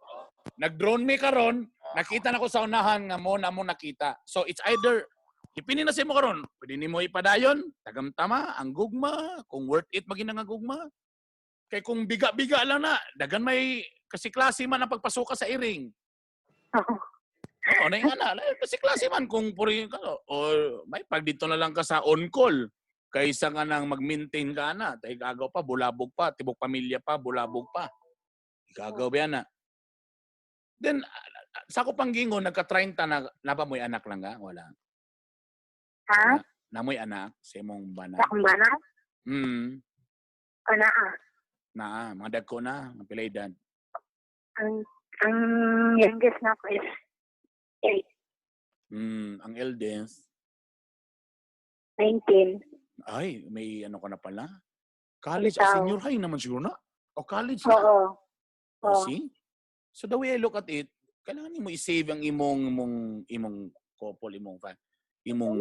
Nag-drone me karon, nakita na ko sa unahan nga mo na mo nakita. So it's either ipini na sa imo karon, pwede nimo ipadayon, tagamtama, ang gugma, kung worth it maging nga gugma. Kay kung biga-biga lang na, dagan may kasi klase man ang pagpasuka sa iring. Oo, na nga na. Kasi klase man kung puri ka, o may pag dito na lang ka sa on-call, kaysa nga nang mag-maintain ka na, tayo gagaw pa, bulabog pa, tibok pamilya pa, bulabog pa. Gagaw ba yan na? Then, sa ko pang gingon, nagka-30 na ba mo'y anak lang ka? Wala. Ha? Na mo'y anak, sa imong bana. Akong bana? Ana Mga dagko na, ang pila edad. Ang youngest na ko is 8. Ang eldest, 19. ay, may ano ka na pala. College, Ikaw. senior high naman siguro na. O college na. Oo. Oh, see? So the way I look at it, kailangan mo i-save ang imong couple, imong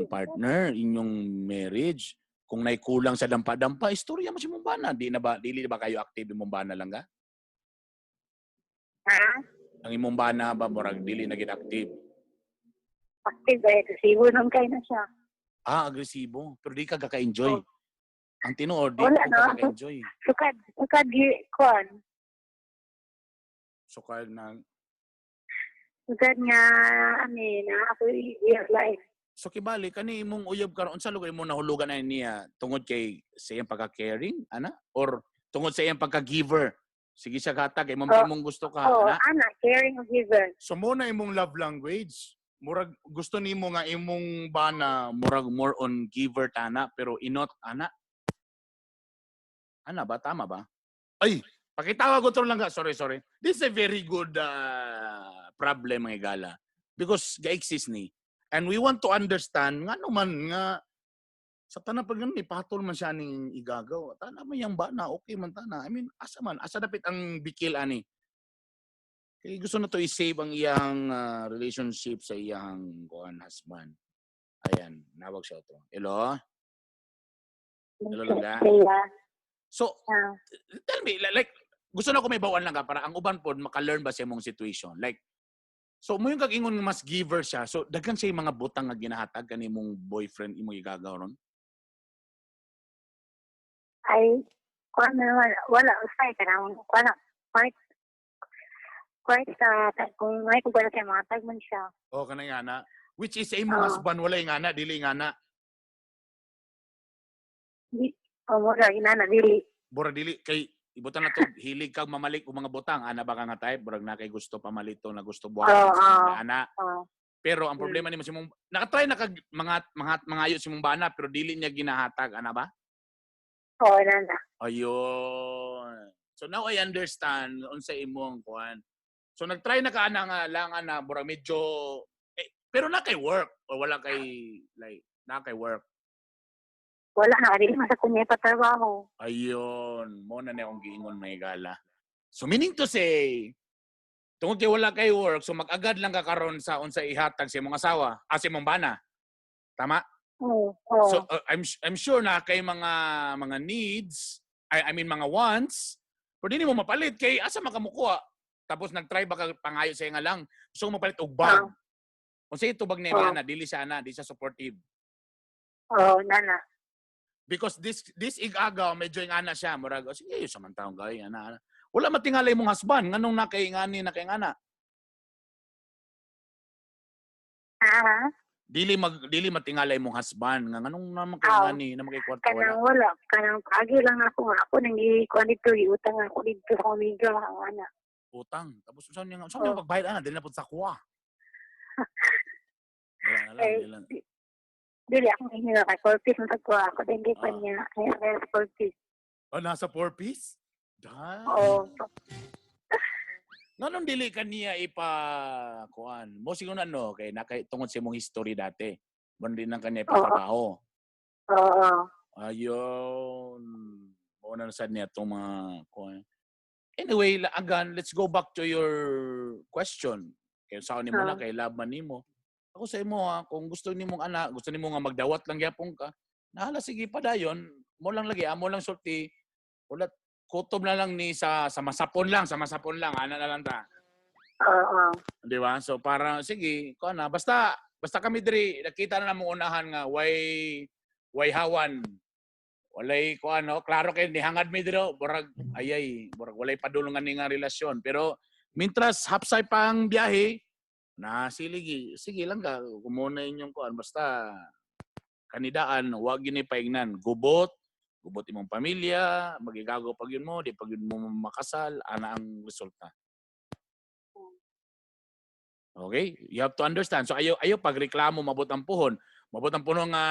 partner, inyong marriage. Kung naikulang sa dampa-dampa, istorya mo si mong bana. Dili na ba kayo active imong bana lang ka? Ha? Ang imong bana ba murag dili na gid active? Active ba ito? Sibo nung kayo na siya. Agresibo. Pero di ka kaka-enjoy. Ang tinuod, di Wala ka na. kaka-enjoy. Sukad kuan. Sukad na. Sukad nga, na ako i-life. So kibali kani imong uyab karon unsa lugar imong nahulugan na niya tungod kay sa iyang pagka-caring ana or tungod sa iyang pagka-giver. Sige siya gata kay imong gusto ka ana. Ana, caring of giver. So mo na imong love language. Murag gusto nimo nga imong bana murag more on giver tana pero inot ana. Ana ba tama ba? Ay, pakitawa ko to lang ga. Sorry. This is a very good problem mga gala because ga-exist ni. And we want to understand nga naman nga sa tanan pag ni patol man siya ning igagaw. Tana man yang bana okay man tana. I mean, asa dapit ang bikil ani. Kaya gusto na to i-save ang iyang relationship sa iyang husband. Ayan, nawag siya to. Hello? Hello lang ga? So, tell me, like, gusto na ko may bawaan lang ka para ang uban pod maka-learn ba sa imong situation. Like, so mo yung kag-ingon mas giver siya. So, daghan siya yung mga butang nga ginahatag kanimong boyfriend imong igagaw ron? Ay, wala. Usay ka na. Quite kung may kung wala siya mga tagman siya. O, kanay nga na. Which is sa imong husband, wala nga na, dili nga na. Mura, inana, dili. Bura dili, kay ibutan na to, hilig kag mamalik o mga butang. Ana ba ka nga type? Burag na kay gusto pamalito na gusto buhatin sa ana. Pero ang problema ni mo si mong, nakatry na kag mga ayos si mong bana, pero dili niya ginahatag. Ana ba? Oo, nana. Ayun. So now I understand unsa imong kuan. So nagtry na ka nga lang ana burag medyo pero na kay work o wala kay like na kay work. Wala na, dili man sa kunya patrabaho. Ayun, mo na akong giingon may gala. So meaning to say, tungod kay wala kay work, so mag-agad lang ka karon sa unsa ihatag sa imong asawa, sa imong bana. Tama? Oo. So I'm sure na kay mga needs, I mean mga wants, pero di mo mapalit kay asa makamukuha. Tapos nagtry ba ka pangayo sa nga lang, gusto mo mapalit og bag. Unsa itubag ni ana, dili siya supportive. Oo, nana. Because this igagaw medyo yung ana siya, murag sige samantaong gay ana. Wala matingalay mong husband nganong nakay ngana. Dili matingalay mong husband nga nganong naman kay ngani na makikwarta wala. Kanang pagi lang ako nang ikuan dito utang ako dito sa amiga ang ana. Utang. Tapos saan yung pagbayad ana dili na pud sa kuha. Dila na lang, Kay, dila. dili ako hinga kay Corpus matagkuha ako. Then di pa Ah. niya. Kaya sa Corpus. Oh, nasa 4-piece? Oo. Nganong dili ka niya kuan? Mo siguro ano kay tungod sa imong history dati. Mo din ang kanya ipatrabaho. Oo. Ayun. Mo na sad niya tong mga kuan. Anyway, again, let's go back to your question. Kay saan nimo na kay love man nimo. Ako sa imo kung gusto nimong anak, gusto nimo nga magdawat lang gyapon ka. Nahala sige pa dayon. Mo lang lagi, amo lang sulti. Ulat kutob na lang ni sa masapon lang, ana na lang ta. Oo. Di ba? So para sige, ko na basta kami diri nakita na namong unahan nga way hawan. Walay ko klaro kay ni hangad mi diro, burag walay padulungan ni nga relasyon. Pero mintras hapsay pa ang biyahe, na sige lang ka, kumuna inyong kuan basta kanidaan, wag gini paignan. Gubot imong pamilya, magigago pag yun mo, di pag yun mo makasal, ana ang resulta. Okay? You have to understand. So ayo pagreklamo mabot ang puhon. Mabot ang puhon nga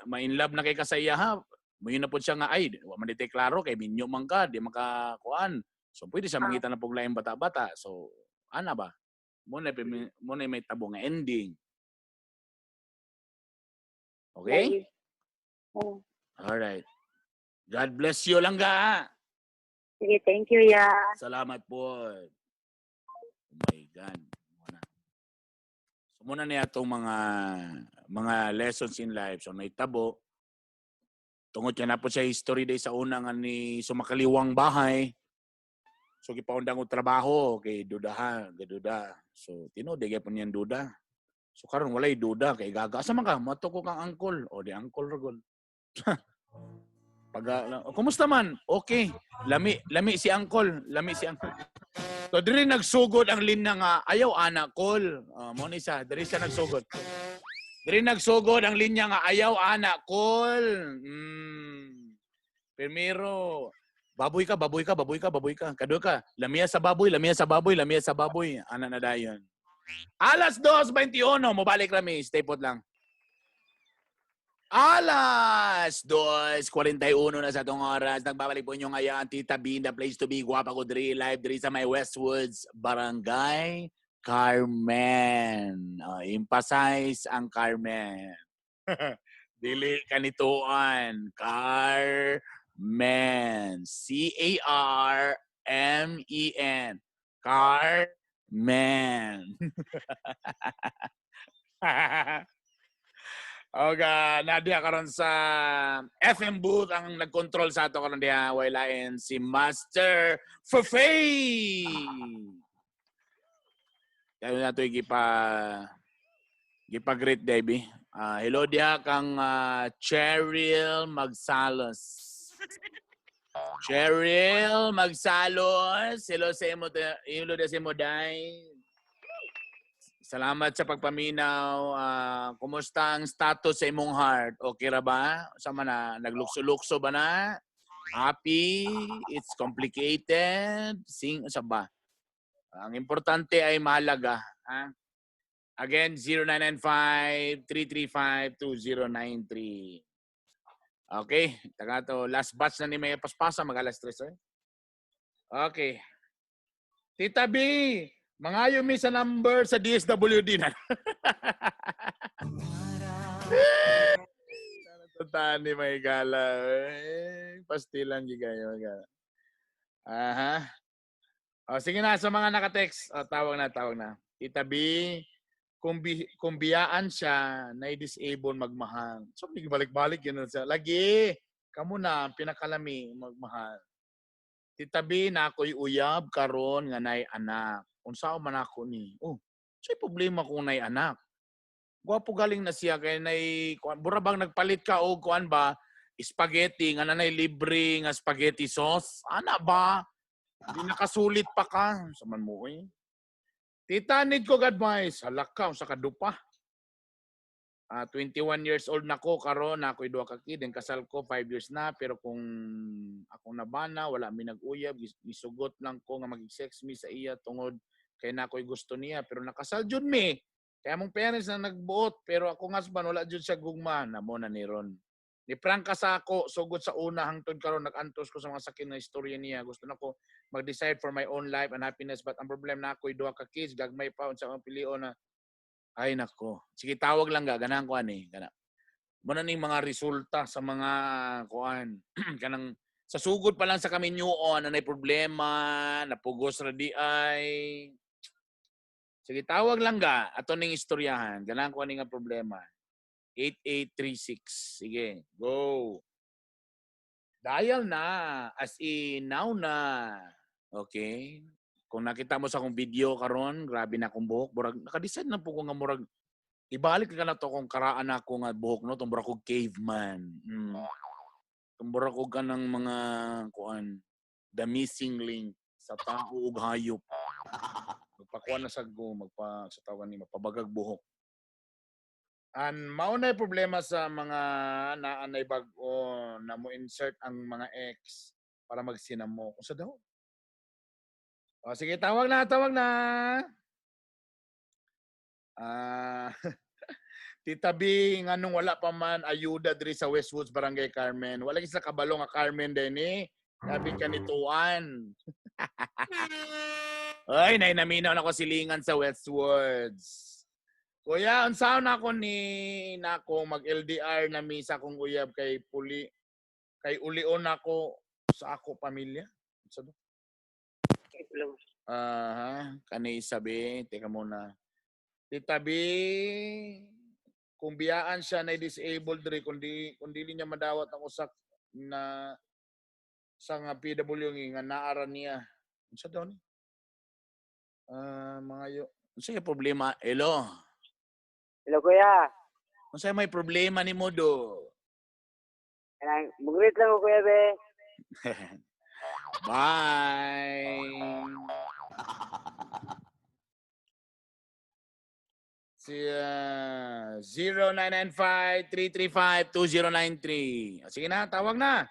ma-in love na kay kasaya ha. Moy na pud siya nga ay, wa man ditay klaro kay minyo man ka, di makakuan. So pwede siya mangita na pug laing bata-bata. So ana ba? Mo na may tabo nga ending. Okay? Oo. All right. God bless you lang ga. Sige, thank you, ya. Salamat po. Oh my God. So muna niya itong mga lessons in life. So naitabo. Tungod niya na po siya history day sa una nga ni sumakaliwang bahay. So gipaundang og trabaho kay duda. So tinuod po niyan duda. So karon walay duda kay gaga. Asa man ka? Mato ko kang angkol. O di angkol ragol. Kumusta man? Okay. Lami si angkol. So diri nagsugod ang linya nga ayaw anak kol. Mo ni siya, diri siya nagsugod. Diri nagsugod ang linya nga ayaw anak kol. Primero, baboy ka. Kado ka. Lamiya sa baboy. Ana na dayon. Alas 2:21 mo balik rami, stay put lang. Alas 2:41 na sa itong oras. Nagbabalik po inyo ngayon, Tita B, the place to be. Guwapa ko diri, live diri sa may Westwoods, Barangay Carmen. Emphasize ang Carmen. Dili kanituan. Carmen. C-A-R-M-E-N. Carmen. Okay, Nadia karon sa FM booth ang nag-control sa ato karon diha waylain si Master Fafay. Kaya na to gipa-greet baby. Hello diha kang Cheryl Magsalos. Cheryl Magsalos, hello sa imo day. Salamat sa pagpaminaw. Kumusta ang status sa imong heart? Okay ra ba? Sama na? Naglukso-lukso ba na? Happy? It's complicated? Sa ba? Ang importante ay mahalaga. Ha? Again, 0995-335-2093. Okay. Taga to. Last batch na ni May Paspasa. Mag-alas 3. Okay. Tita B! Mangayo mi sa number sa DSWD na. Tatan ni may gala. Pastilan gigayo. Aha. Sige na sa mga naka-text. Tawag na. Tita B, kung biyaan siya, na-disable magmahal. So, balik-balik yun siya. Lagi, kamo na, pinakalami magmahal. Tita B, na ako'y uyab karon nga nay anak. Unsa man ako ni. Say problema kung nay anak. Gwapo galing na siya kay nay burabang nagpalit ka og kuan ba spaghetti nga nanay libre nga spaghetti sauce. Ana ba? Di nakasulit pa ka. Saman mo eh. Tita, need ko advice. Halak ka sa kadupa. 21 years old na ko karon na ako'y duha ka kid. Kasal ko 5 years na pero kung akong nabana wala mi nag-uyab gisugot lang ko nga mag-sex mi sa iya tungod kay na ako'y gusto niya pero nakasal jud mi. Kaya mong parents na nagbuot, pero ako nga ba wala jud siya gugma, namo na ni Ron. Ni prangka sa ako, sugod sa una hangtod karon nag-antos ko sa mga sakit na istorya niya. Gusto na ko mag-decide for my own life and happiness, but ang problem na ako, duha ka kids, gagmay pa unsa akong pilion na ay nako. Sige tawag lang ga ganahan ko ani, kana. Mo na ning mga resulta sa mga kuan kanang sa sugod pa lang sa kami nyuon na problema, napugos ra di ay. Sige tawag lang ga ato ning istoryahan, ganahan ko ani nga problema. 8836. Sige, go. Dial na. As in, now na. Okay? Kung nakita mo sa akong video karon, grabe na akong buhok. Murag, naka-decide na po ko nga murag, ibalik ka na to kung karaan ako nga buhok, no? Tumbura ko caveman. Tumbura ko ka ng mga, kuan, the missing link sa tao ug hayop. Magpakuha na sa go, sa tawag ni, mapabagag buhok. Mao na problema sa mga naanay bag-o na mo insert ang mga ex para magsinamo. Unsa daw? O sige, tawag na, tawag na. Tita B, nganong wala pa man ayuda diri sa Westwoods Barangay Carmen. Wala gid sa kabalo nga Carmen din eh. Sabi ka nituan. Ay, naminaw na ko silingan sa Westwoods. Kuya, unsaon ako ni nako mag-LDR na misa kong uyab kay ulion ako sa ako pamilya. Unsa do? Kani sabi, teka muna. Tita B, kung biyaan siya na disabled diri kundi niya madawat ang usak na sa nga PW nga naara niya. Unsa daw ni? Mga yo. Unsa yung problema? Hello. Hello, kuya. Unsa may problema ni mo do? Mugrit lang ko, kuya, be. Bye. Si 0995-335-2093. Sige na, tawag na.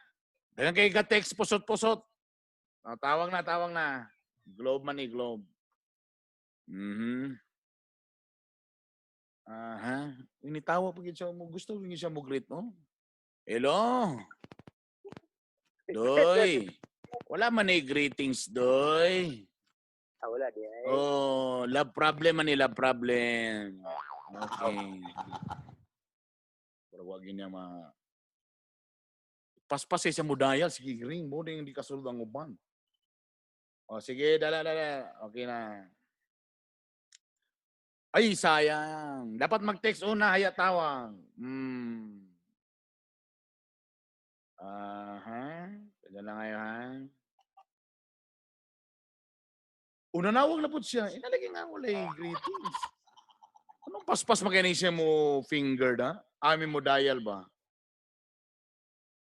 Dagan kay ka-text pusot-pusot. Tawag na, tawag na. Globe man ni Globe. Initawa pa siya mo. Gusto ko siya mo greet, no? Hello. Doy. Wala man ni greetings, Doy. Wala di ay. Oh, love problem man ni love problem. Okay. Pero wag niya paspas sa mudayal, sige ring mo din hindi kasulod ang uban. O sige, dala. Okay na. Ay, sayang. Dapat mag-text una, haya tawag. Pwede lang ngayon, Unanawag na po siya. Inalagay nga wala greetings. Anong paspas magaling siya mo finger na? Amin mo dial ba?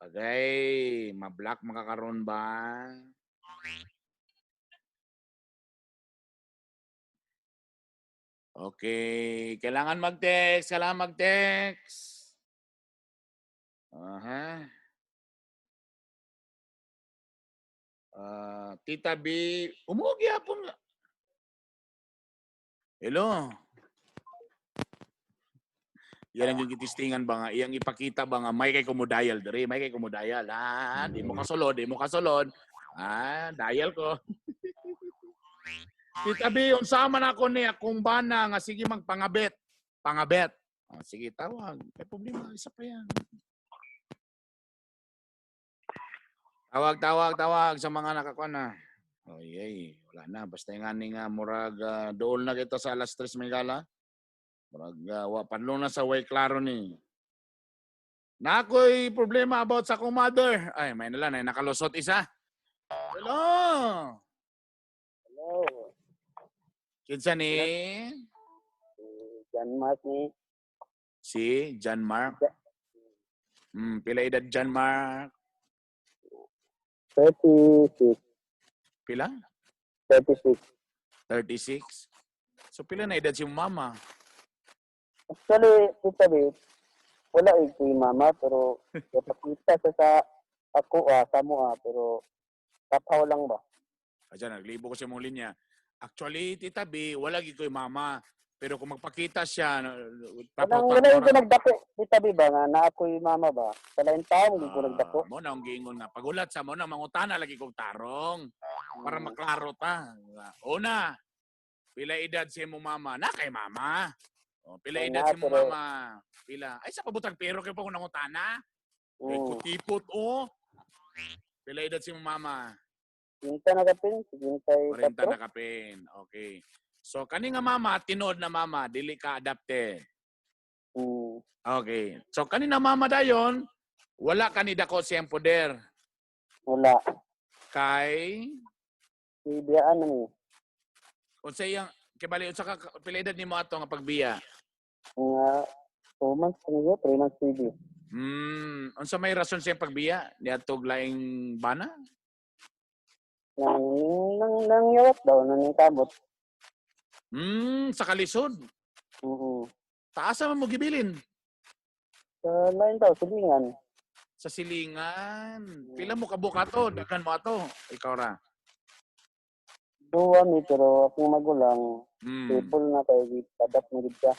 Okay, ma-block makakaroon ba? Okay, kailangan mag-text. Tita B, umuwi hapon nga. Hello. Yan ang yung kitistingan ba nga, iyang ipakita ba nga, may kay kumudayal diri, may kay kumudayal. Di mo kasulod. Dial ko. Tita B, unsa man ako ni akong bana nga sige magpangabet. Sige, tawag. May problema, isa pa yan. Tawag sa mga nakakuha na. Wala na. Basta nga ni nga murag dool na kita sa alas 3 Megala. Murag panlo na sa way klaro ni. Na ako'y problema about sa akong mother. Ay, may nalang. Nakalusot isa. Hello. Kinsa ni? John Mark ni. Si John Mark. Pila edad John Mark? 36. Pila? 36. 36. So pila na edad si mama? Actually, Tita B, wala si mama, pero napakita siya sa ako, sa mo, pero kapaw lang ba? Diyan, naglibo ko sa mong linya. Actually, Tita B, wala gid ko'y mama. Pero kung magpakita siya, Wala yung nagdako. Tita B ba nga na ako'y mama ba? Sa lain tao, hindi ko nagdako. Mo na ang giingon nga. Pagulat sa mo na, mangutana lagi kong tarong. Para maklaro ta. Una, pila edad si mo mama? Na kay mama. O, pila Ay, edad na, si mo pero- mama? Pila. Ay, sa pabutang pero kayo pa kung nangutana? Ay, Mm. kutipot, o. Pila edad si mo mama? Hinta na kapin, 40 na 54. kapin. Okay. So, kani nga mama, tinood na mama, dili ka adapted. Mm. Okay. So, kani na mama dayon, wala ka ni dako siyang poder. Wala. Kay, Bibiyaan na ni. unsa iyang, kibali, unsa ka, pila edad ni mo ato nga pagbiya? Nga 2 months niyo, 3 months baby. Unsa may rason siyang pagbiya? Niadtog laing bana? Nang yawat daw, nang kabot. Sa kalisod. Taasa man mo gibilin? Sa lain daw, silingan. Sa silingan. Pila mo kabukato? Daghan mo ato. Ikaw ra. Duwa mi, pero akong magulang, people na kayo, padat na gid ka.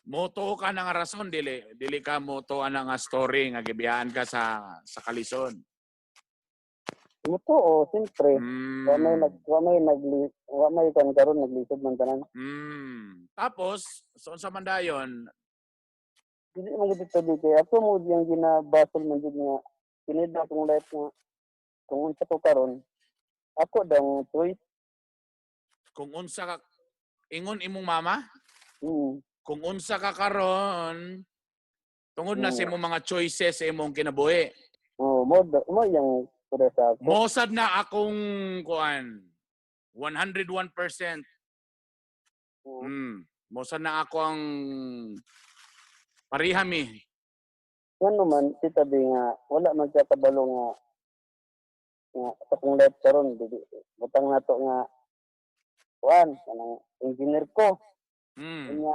Moto ka na nga rason, dili ka moto na nga story nga gibiyaan ka sa kalisod. Ito, siyempre. Wa may kan karon naglisod man tanan. Tapos, so sa mandayon, Dili man gid tabi kay ako mo diyang ginabasol man gid nga kinid akong life nga kung unsa ko karon. Ako daw choice. kung unsa ka, ingon imong mama, Mm. kung unsa ka karon, tungod na sa imong mga choices sa imong kinabuhi. Mo yang para sa ako. Mosad na akong kuan 101%. Mosad na ako ang parihami. Ano man tita B nga wala man siya kabalo nga sa kong life karon dili butang nato nga kanang engineer ko. Kanya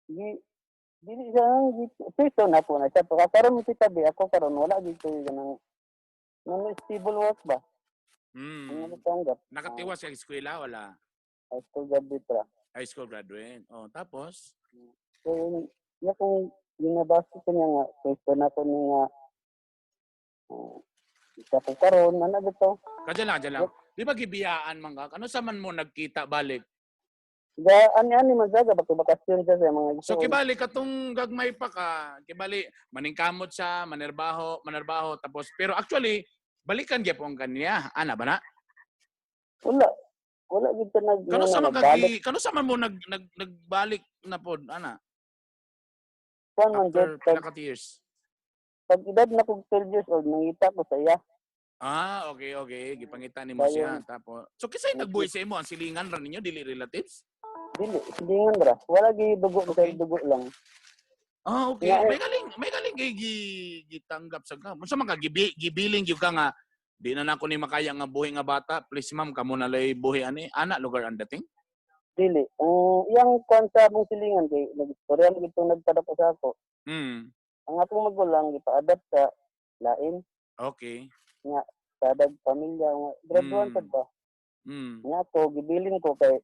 dili siya pito na po na siya pero karon tita B ako karon wala gid ko ganang stable work ba. Ano tanggap? Nakatiwas sa eskwela wala? High school graduate ra. High school graduate. Oh, tapos So, kung ginabasa ko niya nga, question ako niya nga, isa ko karon, ano ba ito? kadyan lang. Di ba gibiyaan man ka? Ano sa man mo nagkita balik? Ani man saga, bakasyon siya sa mga ito. So kibali katong gagmay pa ka, kibali maningkamot siya, manarbaho, tapos pero actually balikan gyapon kaniya. Ana ba na? Wala gito Kano sa man mo nagbalik na pod ana? After pila ka years. Pag edad na kong 12 years old, nangita ko sa iya. Okay. Gipangita nimo siya tapos. So kisay nagbuhi sa imo ang silingan ra ninyo dili relatives? Dili, silingan ra. Wala gi dugo sa dugo lang. Okay. May galing gitanggap sa ka. Unsa man ka gibiling gyud ka nga di na nako ni makaya nga buhi nga bata. Please ma'am kamo na lay buhi ani. Ana lugar ang dating? Dili. Iyang kwan sa mong silingan kay nag-istorya gito nagpadako sa ako. Ang atong magulang ipa-adapt sa lain. Okay. Nga sadag pamilya nga graduan sad ba. Nga ako gibiling ko kay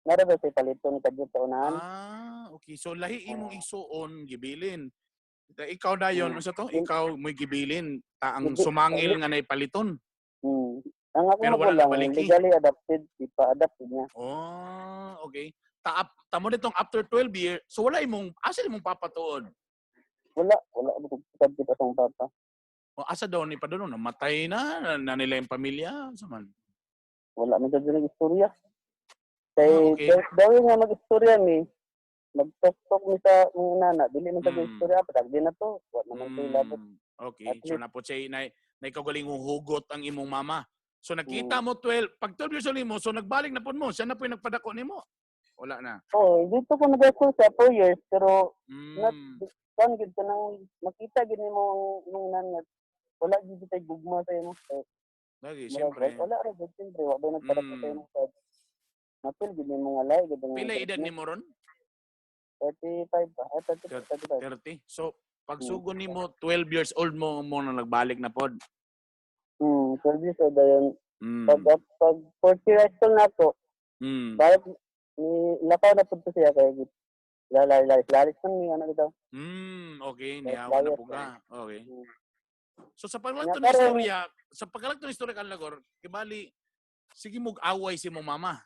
nara ba say paliton kadto sa unahan. Okay. So lahi imong igsuon gibilin. Ikaw dayon unsa to? Ikaw mo'y gibilin ang sumangil nga nay paliton. Ang ako Pero wala magulang nabaliki. legally adopted, ipa-adapt niya. Okay. Tamo nitong after 12 years, so wala imong asa imong papatuod? Wala ko kita sa papa. O asa daw ni padulong namatay na nila yung pamilya sa man. Wala man jud nag-istorya. Kay daw nga mag-istorya mi, mag-talk mi sa mga nana, dili man tag-istorya pa di na to. Wa naman to labot. Okay. So na po siya na ikagaling hugot ang imong mama. So nakita mo 12, pag 12 years old mo, so nagbalik na po mo, siya na po yung nagpadako nimo. Wala na. Dito ko nag-school sa 2 years pero kan gid kanang makita gid nimo ang nan wala gid tay gugma sa imo. Lagi siyempre. Wala ra gid siyempre wa ba nagpadako sa imo sa napil gid nimo nga lay gid ang Pila edad nimo ron? 35 ba? 35. 30. So pagsugon nimo 12 years old mo na nagbalik na pod. 12 years old dayon. Pag 4 years old na ako, lakaw na po siya kay lalis man ni ano ito. Okay, Yes, niyawa na layas po ka. Okay. Mm. So sa pagkalag Nga, to pero- istorya, sa pagkalag to istorya kan lagor, kibali sige mo away si mong mama.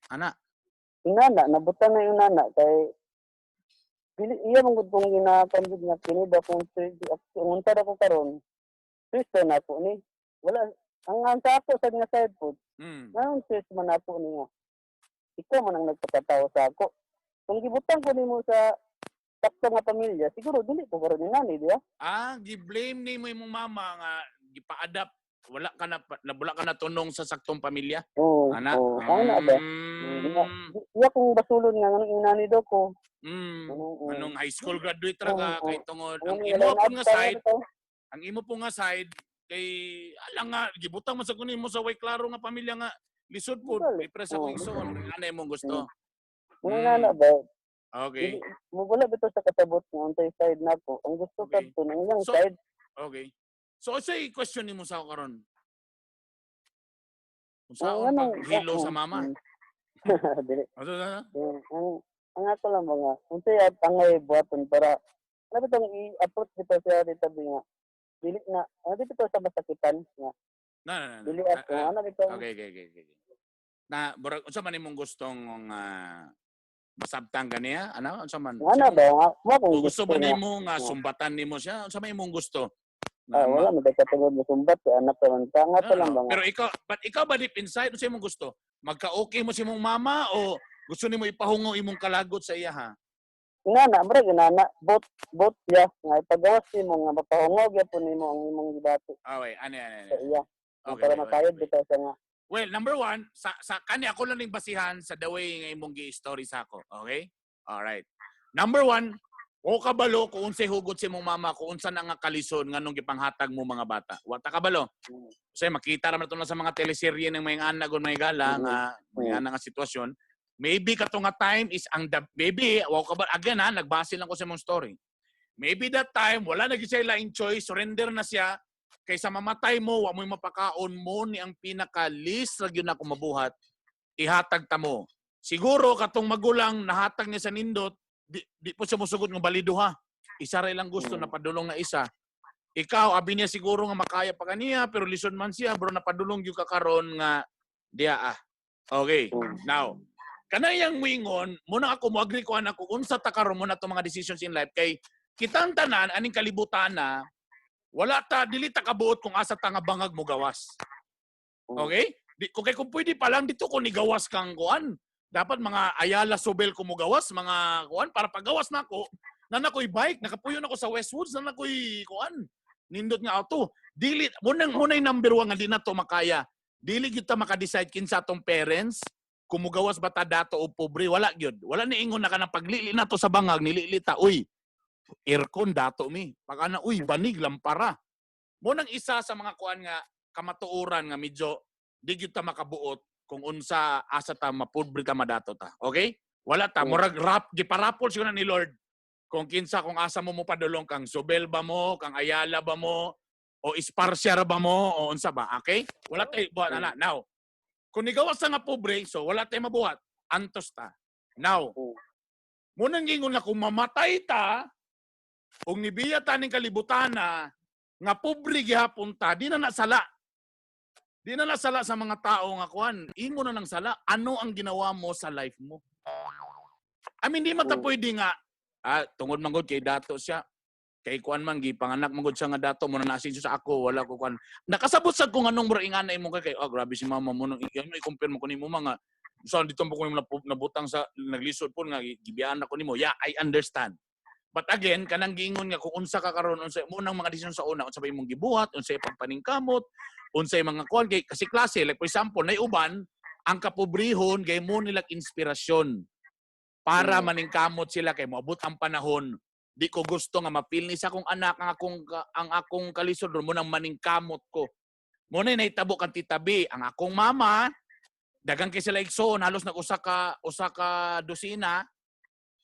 Ana. Inana, nabutan na yung nana kay dili iya mong gud kong ginapanggid nga kini ba kung unta ako karon. Kristo na po ni. Wala ang sa ako sa nga side po. Ngayon Kristo man na po ni nga. Ikaw man ang nagpakatawo sa ako. Kung gibutang ko nimo sa sakto nga pamilya, siguro dili ko karon ni nani, di ba? Gi-blame ni mo imong mama nga gipa-adapt wala ka na tunong sa saktong pamilya. Oo. Ana. Ana ba? Iya kung basulon nga ng inani daw ko. Anong high school graduate ra ka Oo, kay tungod Ang ang imo po nga side, ito. ang imo po nga side kay ala nga gibutang man sa kunin mo sa way klaro nga pamilya nga lisod po Dali. presa ko igsoon ana imong gusto. Mga nana ba? Okay. Mo wala bito sa katabot nga untay side na ko. Ang gusto Okay. kadto nang iyang So- side. Okay. So say question nimo sa karon. Kung Ang saan anong- paghilo sa mama. Dili. Ano na? Ang ato lang mga untay at angay buhaton para ano bitong i-approach dito sa dito nga dili na ano dito sa masakitan nga Na. dili ako ano bito Okay. Na burag unsa man imong gustong masabtang kaniya? Ano? Unsa man? ano ba nga mo kung O gusto ba nga nimo nga sumbatan nimo siya? Unsa man imong gusto? wala mo katungod mo sumbat kay anak man ka nga to lang ba nga Pero ikaw ba deep inside unsa imong gusto? Magka-okay mo si imong mama o gusto nimo ipahungo imong kalagot sa iya ha? inana mura ginana bot ya nga ipagawas nimo nga mapahungog ya po nimo ang imong gibati Okay, ani. sa iya Okay. para masayod okay. bitaw sa nga Well, number one, sa kani ako lang ning basihan sa the way nga imong gi-story sa ako. Okay? Alright. Number one, o kabalo kung unsay hugot si mong mama, kung unsa na nga kalison nganong gipanghatag mo mga bata. Wa ta kabalo. Kasi makita ra man to sa mga teleserye ng mga anak gon may gala nga may ana nga sitwasyon. Maybe kato nga time is maybe wa ka ba again nagbase lang ko sa imong story. Maybe that time wala na gyud siya laing choice, surrender na siya kaysa mamatay mo, wa mo mapakaon mo ni ang pinaka-least ra gyud na mabuhat, ihatag ta mo. Siguro katong magulang nahatag niya sa nindot, di po siya musugod ng balido ha. Isa ra lang gusto na padulong na isa. Ikaw abi niya siguro nga makaya pa kaniya pero lison man siya bro napadulong gyud ka karon nga diya Okay. Now, kanayang wingon, muna ako mo agree ko anak ko unsa ta karon mo na to mga decisions in life kay kitang tanan aning kalibutan na wala ta dili ta kabuot kung asa ta nga bangag mo gawas. Okay? Kung pwede pa lang dito ko ni gawas kang kuan. Dapat mga Ayala Sobel ko mo gawas, mga kuan para paggawas na ako, na nakoy bike, nakapuyon ako sa Westwoods, na nakoy kuan. Nindot nga auto. Dili munay number 1 nga di na to makaya. Dili gyud ta maka-decide kinsa atong parents kung mugawas ba ta dato o pobre, wala gyud. Wala ni ingon na kanang paglili na to sa bangag nilili ta. Uy, aircon dato mi. Pag ana uy banig lampara. Mo nang isa sa mga kuan nga kamatuoran nga medyo di gyud ta makabuot kung unsa asa ta mapobre ta madato ta. Okay? Wala ta murag rap giparapol siguro ni Lord. Kung kinsa kung asa mo padulong kang Sobel ba mo, kang Ayala ba mo, o Esparcia ba mo, o unsa ba? Okay? Wala tay buhat ana. Now, kung nigawas nga pobre, so wala tay mabuhat. Antos ta. Now, mo nang gingon na kung mamatay ta, kung nibiya ta ning kalibutan na nga pobre gihapon ta, di na nasala. Di na nasala sa mga tao nga kuan. Imo na nang sala. Ano ang ginawa mo sa life mo? I mean, di mata pwede nga, tungod manggod kay dato siya. Kay kuan man, gipanganak manggod siya nga dato, muna nasin siya sa ako, wala ko kuan. Nakasabot sa kung anong bro ingana imo kay, grabe si mama mo, nung i-compare mo ko nimo mga, saan dito mo ko nabutang sa, naglisod po nga, gibiyaan ako nimo. Yeah, I understand. But again, kanang giingon nga kung unsa ka karon unsa munang mga desisyon sa una unsa ba imong gibuhat, unsa pagpaningkamot, unsay mga kuan kay kasi klase like for example, nay uban ang kapobrehon gay mo nila inspirasyon para maningkamot sila kay moabot ang panahon di ko gusto nga mapil ni sa akong anak ang akong kalisod mo nang maningkamot ko. Mo na nahitabo kan titabi ang akong mama dagang kay sila igsoon halos usa ka dosina.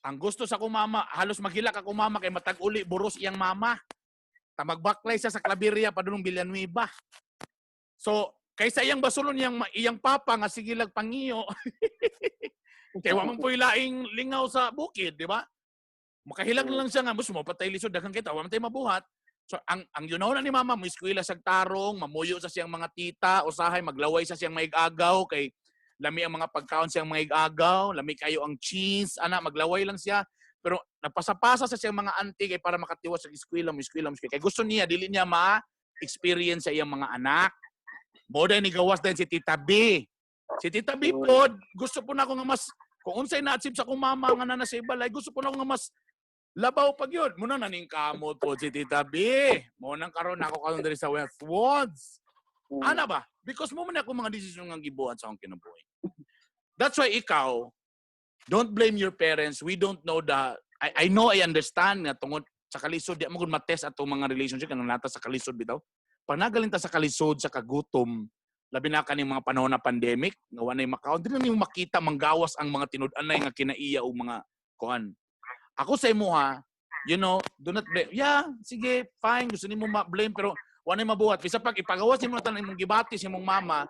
Ang gusto sa akong mama, halos maghilak akong mama kay matag uli buros iyang mama. Ta magbaklay siya sa Claveria padulong Villanueva. So, kaysa iyang basulon iyang papa nga sige lag pangiyo. Kaya wa man po'y laing lingaw sa bukid, di ba? Makahilag na lang siya nga, mas mo patay lisod daghang kita, wa man tayo mabuhat. So ang yunaw na ni mama, mo eskwela sa tarong, mamuyo sa siyang mga tita, usahay maglaway sa siyang maig-agaw kay lami ang mga pagkaon siyang maig-agaw, lami kayo ang cheese, ana maglaway lang siya. Pero napasapasa sa siyang mga auntie kay para makatiwas sa eskwela mo. Kay gusto niya dili niya ma-experience sa iyang mga anak. Mo ni gawas din si Tita B. Si Tita B po, gusto po na ako nga mas, kung unsay na-achieve sa akong mama nga na sa ibalay, gusto po na ako nga mas labaw pag yun. Muna naning kamot po si Tita B. Munang karon ako karon diri sa Westwoods. Ana ba? Because mo man ako mga desisyon nga gibuhat sa akong kinabuhi. That's why ikaw, don't blame your parents. We don't know I know, I understand nga tungod sa kalisod, di mo gud matest atong mga relationship kanang nata sa kalisod bitaw. Pag nagalinta sa kalisod, sa kagutom, labi na kaning mga panahon na pandemic, nga wanay makaon, di na nimo makita manggawas ang mga tinud-anay nga kinaiya o mga kuan. Ako sa imo ha, you know, do not blame. Yeah, sige, fine, gusto nimo ma-blame pero wanay mabuhat. Bisa pag ipagawas nimo tan imong gibati sa imong mama,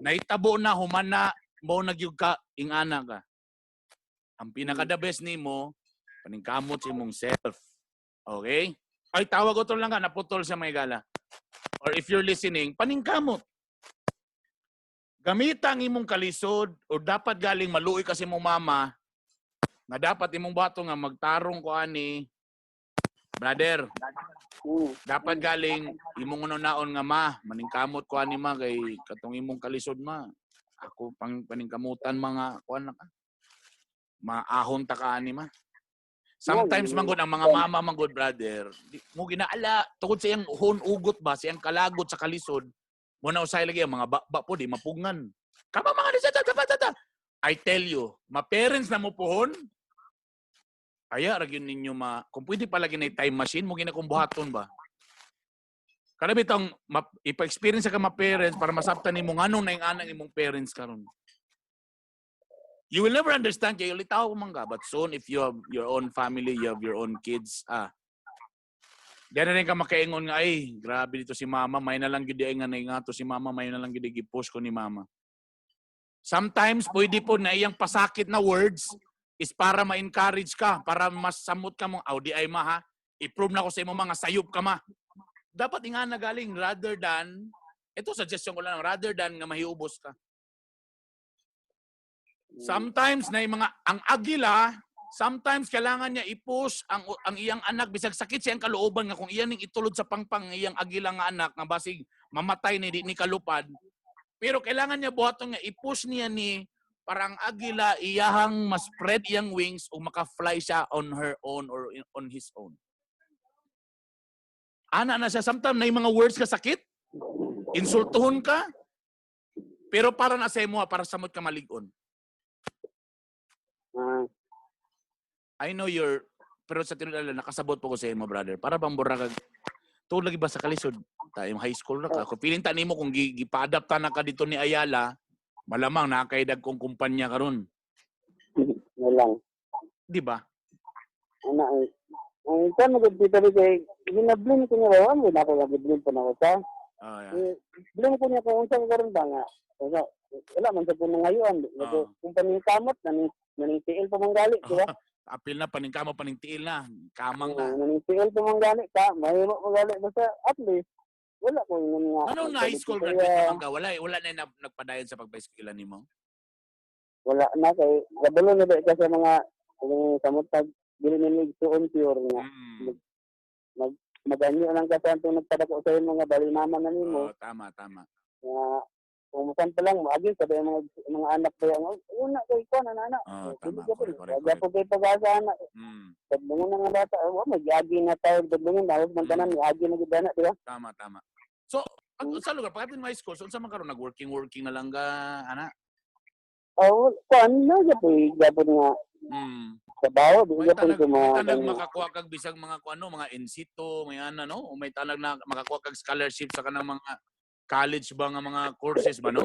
nahitabo na humana mo nagyug ka ingana ka. Ang pinaka the best nimo paningkamot sa imong self. Okay? Ay tawag ko to lang ka naputol sa may gala. Or if you're listening, paningkamot. Gamita ang imong kalisod o dapat galing maluoy kasi imong mama nga dapat imong bato nga magtarong ko ani brother. Dapat galing imong unaon nga ma, maningkamot ko ani ma kay katong imong kalisod ma. Ako paningkamutan mga kuan na ka. Maahon ta ka ani ma. Sometimes manggod ang mga mama manggod brother, mo ginaala tungod sa iyang ugot ba, sa iyang kalagot sa kalisod. Mo na usay lagi ang mga bakba po di mapugngan. Kama mga disata. I tell you, ma-parents na mo pohon, aya ra gyud ninyo kung pwede palagi na time machine mo gina kung buhaton ba. Kada bitong ipa-experience ka ma-parents para masabtan nimo nganong naing-anang imong parents karon. You will never understand kay ulitaw ko mangga, but soon if you have your own family, you have your own kids, diyan na rin ka makaingon nga, ay, grabe dito si mama, may na lang gyud ay nga naingato si mama, may na lang gyud gi-push ko ni mama. Sometimes pwede po na iyang pasakit na words is para ma-encourage ka, para mas samot ka mong, di ay ma ha, i-prove na ko sa imo mga sayop ka ma. Dapat nga nagaling rather than, ito suggestion ko lang, rather than nga mahiubos ka. Sometimes na yung mga, ang agila, sometimes kailangan niya i-push ang iyang anak, bisag sakit siyang kalooban nga kung iyan ning itulod sa pangpang iyang agila nga anak, nga basig mamatay ni kalupad. Pero kailangan niya buhaton nga i-push niya ni parang agila iyahang ma-spread iyang wings o maka-fly siya on her own or on his own. Ana na siya, sometimes na yung mga words ka sakit, insultuhon ka, pero para na sa imo, para samot ka malig-on. I know pero sa tinulala, nakasabot po ko sa imo, brother. Para bang buragag, tuod lagi ba sa kalisod? Tayong high school na ka. Kung piling tani mo, kung gipa-adapta na ka dito ni Ayala, malamang nakakaidag kong kumpanya karon. Walang. Di ba? Ang ito mo dito kay ginablim ko niya rawan, wala ko nabiblim pa na ko sa. Blim ko niya kung unsang karon ba nga. Wala man sa puno ngayon. Kung paningkamot, naningtiil pa manggali, di ba? Apil na, paningkamo, paningtiil na. Kamang na. Naningtiil pa manggali ka, mahirap manggali. Basta at least, wala ko yung nga. Anong na high school graduate naman ka? Wala na nagpadayon sa pagpa-eskwela ni mo? Wala na, kay kabalo na ba kasi mga samutag, dili nilig tuon pure nga. Maganyo lang kasi ang nagpadako sa mga balinama na nimo. Tama. Kumusan pa lang, maagin sabi mga anak ba yan, una kay ko na anak. Tama, Kaya po kayo pag-asa anak. Dagbungon na nga bata, mag-agi na tayo, dagbungon, dahil mantanan, mag-agi na gudana, di ba? Tama. So, sa lugar, pagkatin mo high school, saan man karon nag-working na lang ka, anak? Kuan na, gapon nga. Trabaho, di gapon ko mga... May tanag makakuha kag bisag mga mga insito, may no? O may tanag na makakuha kag scholarship sa kanang mga college ba nga mga courses ba, no?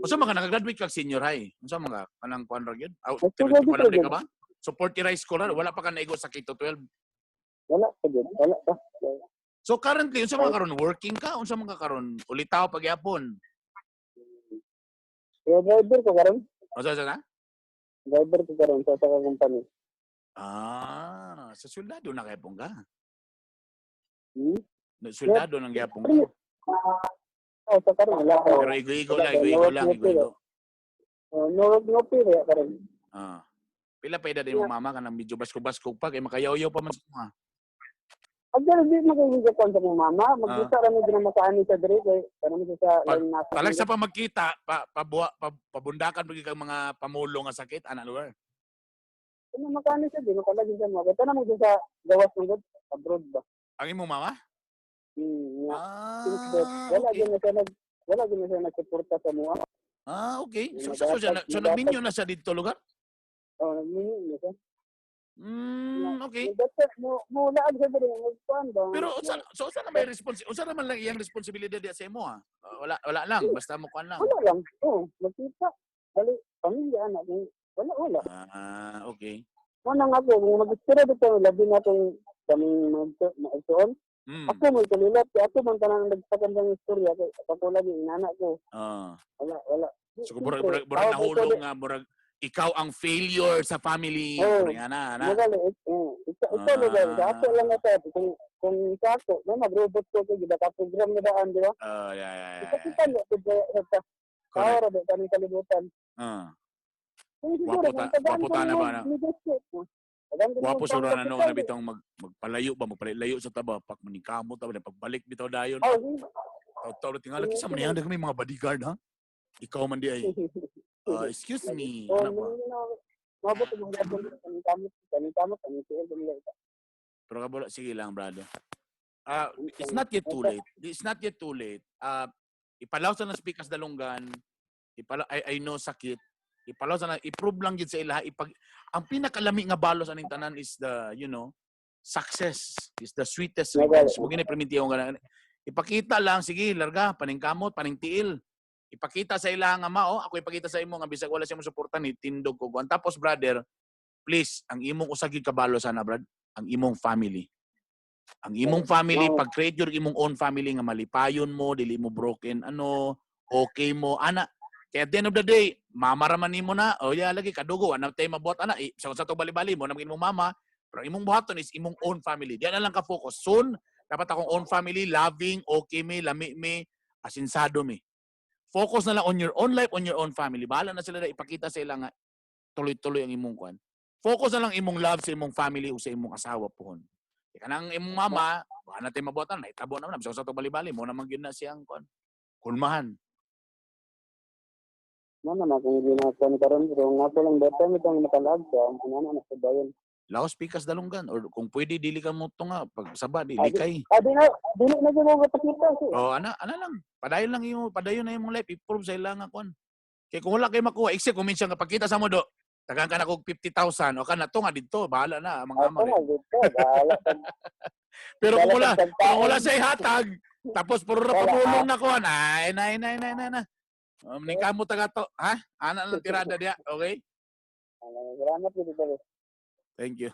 Unsa man ka nakagraduate kag senior high? Unsa man ka kanang kuan ra gyud? Ka ba? So 40 high school wala pa ka naigo sa K-12? Wala pa. So currently unsa man karon working ka? Unsa man ka karon ulitaw pagyapon? Driver ko karon. O sa? Driver ko karon sa company. Sa soldado na kay pong ka. Hmm? Soldado nang gyapon ka. Sa karon wala ko. Pero igo-igo lang. No pira karon. Pila pa edad imong mama kanang medyo basko-basko pa kay makayaw-yaw pa man sa. Agad di magiging kon sa mong mama, magkita ra mi din makaani sa dire kay kanang mi sa line na. Talag sa pamagkita, pabundakan pag kang mga pamulo nga sakit ana lugar. Kung makaani sa dire kalagi sa mga. Tanang mo sa gawas ng god abroad ba. Ang imong mama? Wala gyud na siya nagsuporta sa mga. Okay. So nagminyo na siya dito lugar? Nagminyo na siya. Okay. Mula sa dire magkuan ba. Pero unsa na may unsa naman lang iyang responsibilidad sa imo ha? Wala lang, basta mo kuan lang. Wala lang. Magkita. Dali pamilya anak ko. Wala. Okay. Ano nga po, mag-istira dito, labi natin kami mag-isuon. Ako mo itulilat, ako man tanang nagpagandang istorya, ako lagi inana ko. Wala. So burag nahulog nga, burag ikaw ang failure sa family. Ana. Magali, ito lugar, ako lang na sa kung isa ako, mag-robot ko, gida-program na daan, di ba? Yeah. Kita niyo, sa kawara, kanong kalibutan. Waputa na ba na? Wapo sura na no na bitong magpalayo sa taba pak maningkamot ta pagbalik bitaw dayon. Taw tingala kisa man yan may mga bodyguard ha. Ikaw man di ay. Excuse me. Ano ba? Mabot mo gabon kaningkamot Pero kabula sige lang brother. It's not yet too late. Ipalaw sa na speakers dalunggan. I know sakit. Ipalaw sa na i-prove lang gid sa ilaha ang pinakalami nga balos aning tanan is the success is the sweetest revenge. Mo gini primitiyo nga ipakita lang sige larga paningkamot paningtiil. Ipakita sa ilaha nga mao ako ipakita sa imo nga bisag wala siya mo suporta ni tindog ko. Tapos brother, please ang imong usagid kabalo sana brad, ang imong family. Ang imong family pag-create your imong own family nga malipayon mo, dili mo broken okay mo ana. Kaya at the end of the day, mamaraman nimo na, lagi kadugo, ano tayo mabuhat, sa to bali-bali mo, naman imong mama, pero imong buhaton is imong own family. Diyan na lang ka-focus. Soon, dapat akong own family, loving, okay me, lami me, asinsado me. Focus na lang on your own life, on your own family. Bahala na sila na ipakita sa ilang tuloy-tuloy ang imong kwan. Focus na lang imong love sa imong family o sa imong asawa pohon. Kaya kanang imong mama, baka natin mabuhatan, naitabo naman, sa to bali-bali, mo naman yun na siyang kwan. Kulmahan. Mana na kung hindi na karon pero nga po lang dito mi tong makalag sa ano na sa bayan. Laos pikas dalunggan or kung pwede dili ka mo to nga pag saba dili kay. Dili na gyud mo pakita. Ana lang. Padayon na imong life i-prove sa ilang kwan. Kay kung wala kay makuha, except kung minsan nga pagkita sa mo do, tagang ka na kog 50,000 o kana to nga didto, bahala na mga amo. Pero kung wala sa ihatag, tapos puro ra pamulong na kuan. Ay na. Ningkamot taga to, ha? Ana lang tirada dia, okay? Salamat dito. Thank you.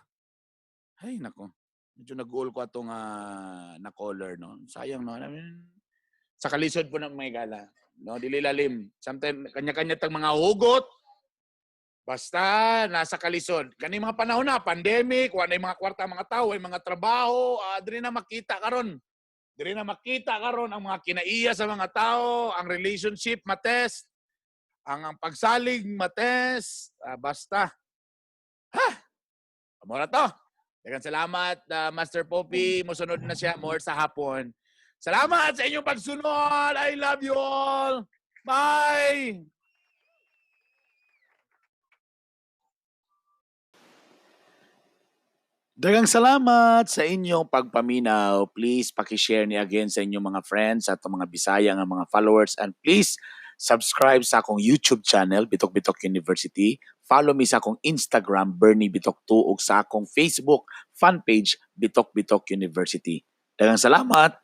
Ay nako. Medyo nag-goal ko atong na-caller no. Sayang no. Sa kalisod po ng may gala, no, dili lalim. Sometimes kanya-kanya tag mga hugot. Basta nasa kalisod. Kani mga panahon na pandemic, wala mga kwarta mga tao, ay mga trabaho, diri na makita karon. Diri na makita karon ang mga kinaiya sa mga tao, ang relationship matest, ang pagsalig matest, basta. Amo na to. Daghang salamat, Master Poppy. Musunod na siya more sa hapon. Salamat sa inyong pagsunod. I love you all. Bye! Daghang salamat sa inyong pagpaminaw. Please paki-share ni again sa inyong mga friends at mga Bisaya nga mga followers, and please subscribe sa akong YouTube channel Bitok Bitok University. Follow me sa akong Instagram Bernie Bitok 2 ug sa akong Facebook fan page Bitok Bitok University. Daghang salamat.